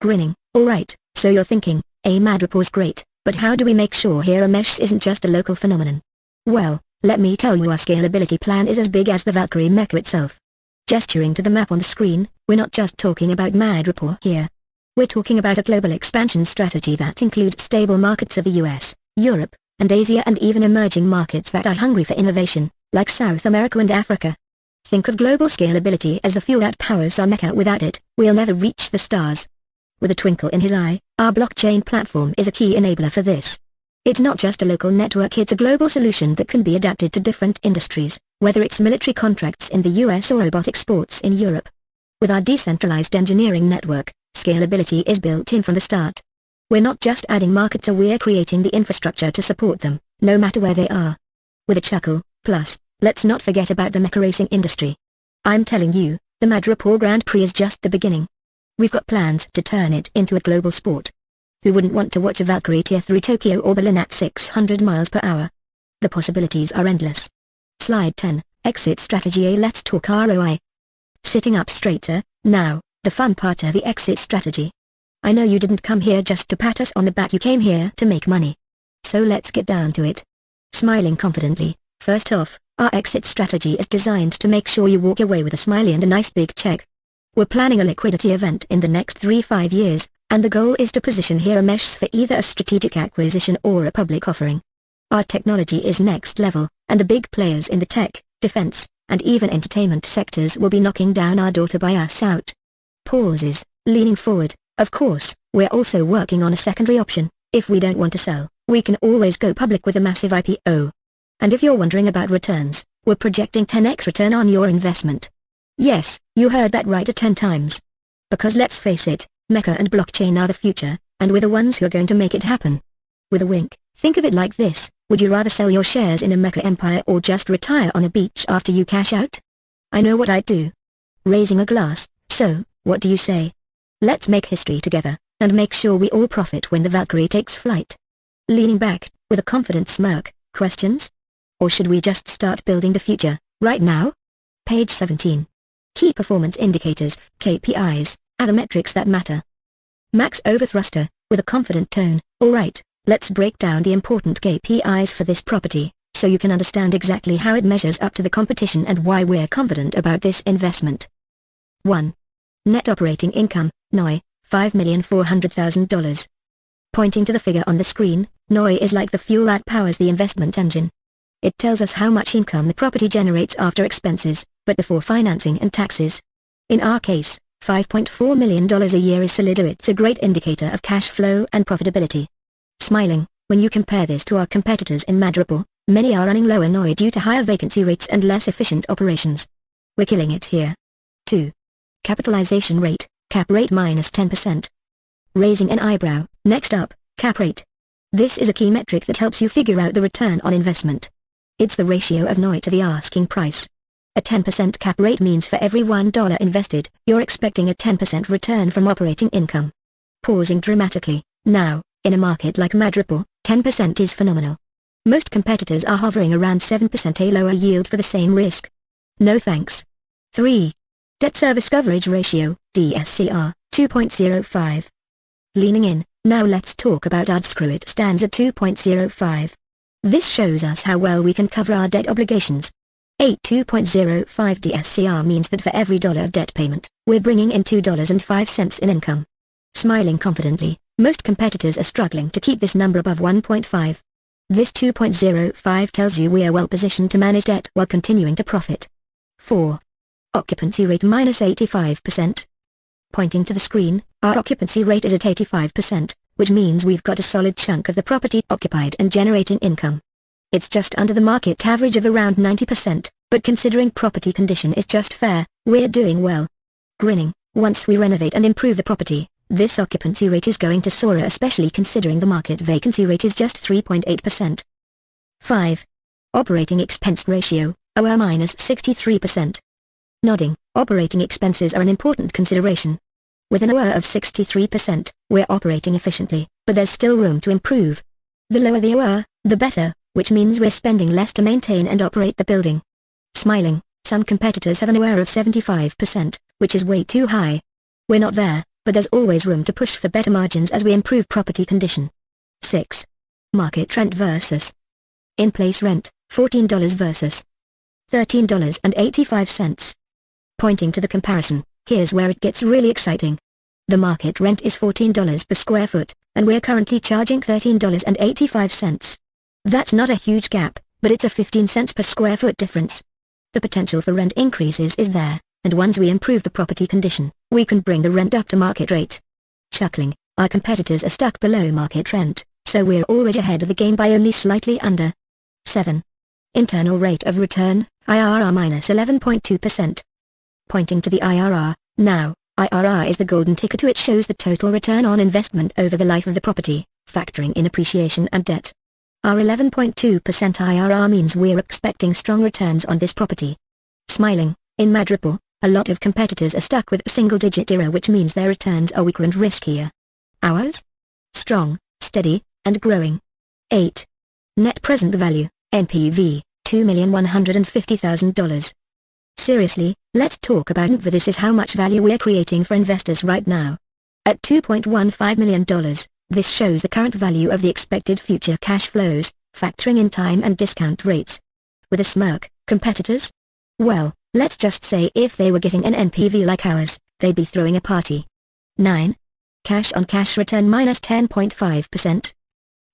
A: Grinning, alright, so you're thinking, Madripoor's great, but how do we make sure HeroMechs isn't just a local phenomenon? Well, let me tell you, our scalability plan is as big as the Valkyrie mecha itself. Gesturing to the map on the screen, we're not just talking about Madripoor here. We're talking about a global expansion strategy that includes stable markets of the US, Europe, and Asia, and even emerging markets that are hungry for innovation, like South America and Africa. Think of global scalability as the fuel that powers our mecha. Without it, we'll never reach the stars. With a twinkle in his eye, our blockchain platform is a key enabler for this. It's not just a local network, it's a global solution that can be adapted to different industries, whether it's military contracts in the US or robotic sports in Europe. With our decentralized engineering network, scalability is built in from the start. We're not just adding markets, we're creating the infrastructure to support them, no matter where they are. With a chuckle, plus, let's not forget about the mecha racing industry. I'm telling you, the Madripoor Grand Prix is just the beginning. We've got plans to turn it into a global sport. Who wouldn't want to watch a Valkyrie tear through Tokyo or Berlin at 600 miles per hour? The possibilities are endless. Slide 10, Exit Strategy. Let's talk ROI. Sitting up straighter, now, the fun part of the exit strategy. I know you didn't come here just to pat us on the back, you came here to make money. So let's get down to it. Smiling confidently, first off, our exit strategy is designed to make sure you walk away with a smiley and a nice big check. We're planning a liquidity event in the next 3-5 years, and the goal is to position HeroMechs for either a strategic acquisition or a public offering. Our technology is next level, and the big players in the tech, defense, and even entertainment sectors will be knocking down our door to buy us out. Pauses, leaning forward. Of course, we're also working on a secondary option. If we don't want to sell, we can always go public with a massive IPO. And if you're wondering about returns, we're projecting 10x return on your investment. Yes, you heard that right 10 times. Because let's face it, mecha and blockchain are the future, and we're the ones who are going to make it happen. With a wink, think of it like this: would you rather sell your shares in a mecha empire or just retire on a beach after you cash out? I know what I'd do. Raising a glass. So, what do you say? Let's make history together, and make sure we all profit when the Valkyrie takes flight. Leaning back, with a confident smirk, questions? Or should we just start building the future, right now? Page 17. Key Performance Indicators, KPIs, are the metrics that matter. Max over thruster, with a confident tone. Alright, let's break down the important KPIs for this property, so you can understand exactly how it measures up to the competition and why we're confident about this investment. 1. Net operating income, NOI, $5,400,000. Pointing to the figure on the screen, NOI is like the fuel that powers the investment engine. It tells us how much income the property generates after expenses, but before financing and taxes. In our case, $5.4 million a year is solid. It's a great indicator of cash flow and profitability. Smiling, when you compare this to our competitors in Madripoor, many are running lower NOI due to higher vacancy rates and less efficient operations. We're killing it here. 2. Capitalization rate, cap rate minus 10%. Raising an eyebrow. Next up, cap rate. This is a key metric that helps you figure out the return on investment. It's the ratio of NOI to the asking price. A 10% cap rate means for every $1 invested, you're expecting a 10% return from operating income. Pausing dramatically. Now, in a market like Madripoor, 10% is phenomenal. Most competitors are hovering around 7%, a lower yield for the same risk. No thanks. 3. Debt service coverage ratio, DSCR, 2.05. Leaning in, now let's talk odds. It stands at 2.05. This shows us how well we can cover our debt obligations. 2.05 DSCR means that for every dollar of debt payment, we're bringing in $2.05 in income. Smiling confidently, most competitors are struggling to keep this number above 1.5. This 2.05 tells you we are well positioned to manage debt while continuing to profit. 4. Occupancy rate minus 85%. Pointing to the screen, our occupancy rate is at 85%, which means we've got a solid chunk of the property occupied and generating income. It's just under the market average of around 90%, but considering property condition is just fair, we're doing well. Grinning, once we renovate and improve the property, this occupancy rate is going to soar, especially considering the market vacancy rate is just 3.8%. 5. Operating expense ratio, OR minus 63%. Nodding, operating expenses are an important consideration. With an OR of 63%, we're operating efficiently, but there's still room to improve. The lower the OR, the better, which means we're spending less to maintain and operate the building. Smiling, some competitors have an OR of 75%, which is way too high. We're not there, but there's always room to push for better margins as we improve property condition. 6. Market rent versus in-place rent, $14 versus $13.85. Pointing to the comparison, here's where it gets really exciting. The market rent is $14 per square foot, and we're currently charging $13.85. That's not a huge gap, but it's a 15 cents per square foot difference. The potential for rent increases is there, and once we improve the property condition, we can bring the rent up to market rate. Chuckling, our competitors are stuck below market rent, so we're already ahead of the game by only slightly under. 7. Internal rate of return, IRR minus 11.2%. Pointing to the IRR, now, IRR is the golden ticket to it. Shows the total return on investment over the life of the property, factoring in appreciation and debt. Our 11.2% IRR means we're expecting strong returns on this property. Smiling, in Madripoor, a lot of competitors are stuck with a single-digit IRR, which means their returns are weaker and riskier. Ours? Strong, steady, and growing. 8. Net present value, NPV, $2,150,000. Seriously, let's talk about it. This is how much value we're creating for investors right now. At $2.15 million, this shows the current value of the expected future cash flows, factoring in time and discount rates. With a smirk, competitors? Well, let's just say if they were getting an NPV like ours, they'd be throwing a party. 9. Cash on cash return minus 10.5%.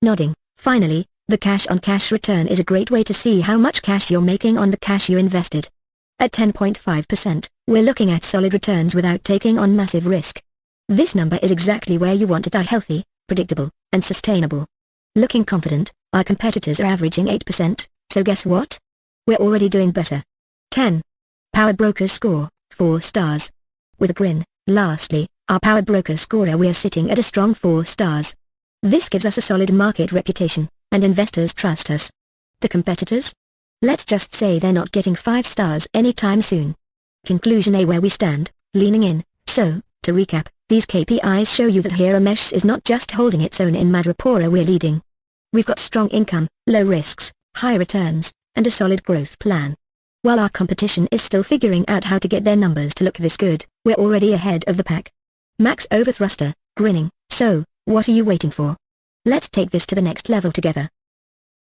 A: Nodding. Finally, the cash on cash return is a great way to see how much cash you're making on the cash you invested. At 10.5%, we're looking at solid returns without taking on massive risk. This number is exactly where you want to die: healthy, predictable, and sustainable. Looking confident, our competitors are averaging 8%, so guess what? We're already doing better. 10. Power Broker's score, 4 stars. With a grin, lastly, our Power Broker scorer, we are sitting at a strong 4 stars. This gives us a solid market reputation, and investors trust us. The competitors? Let's just say they're not getting 5 stars anytime soon. Conclusion: A, where we stand, leaning in. So, to recap, these KPIs show you that HeroMechs is not just holding its own in Madripoor, we're leading. We've got strong income, low risks, high returns, and a solid growth plan. While our competition is still figuring out how to get their numbers to look this good, we're already ahead of the pack. Max over thruster, grinning. So, what are you waiting for? Let's take this to the next level together.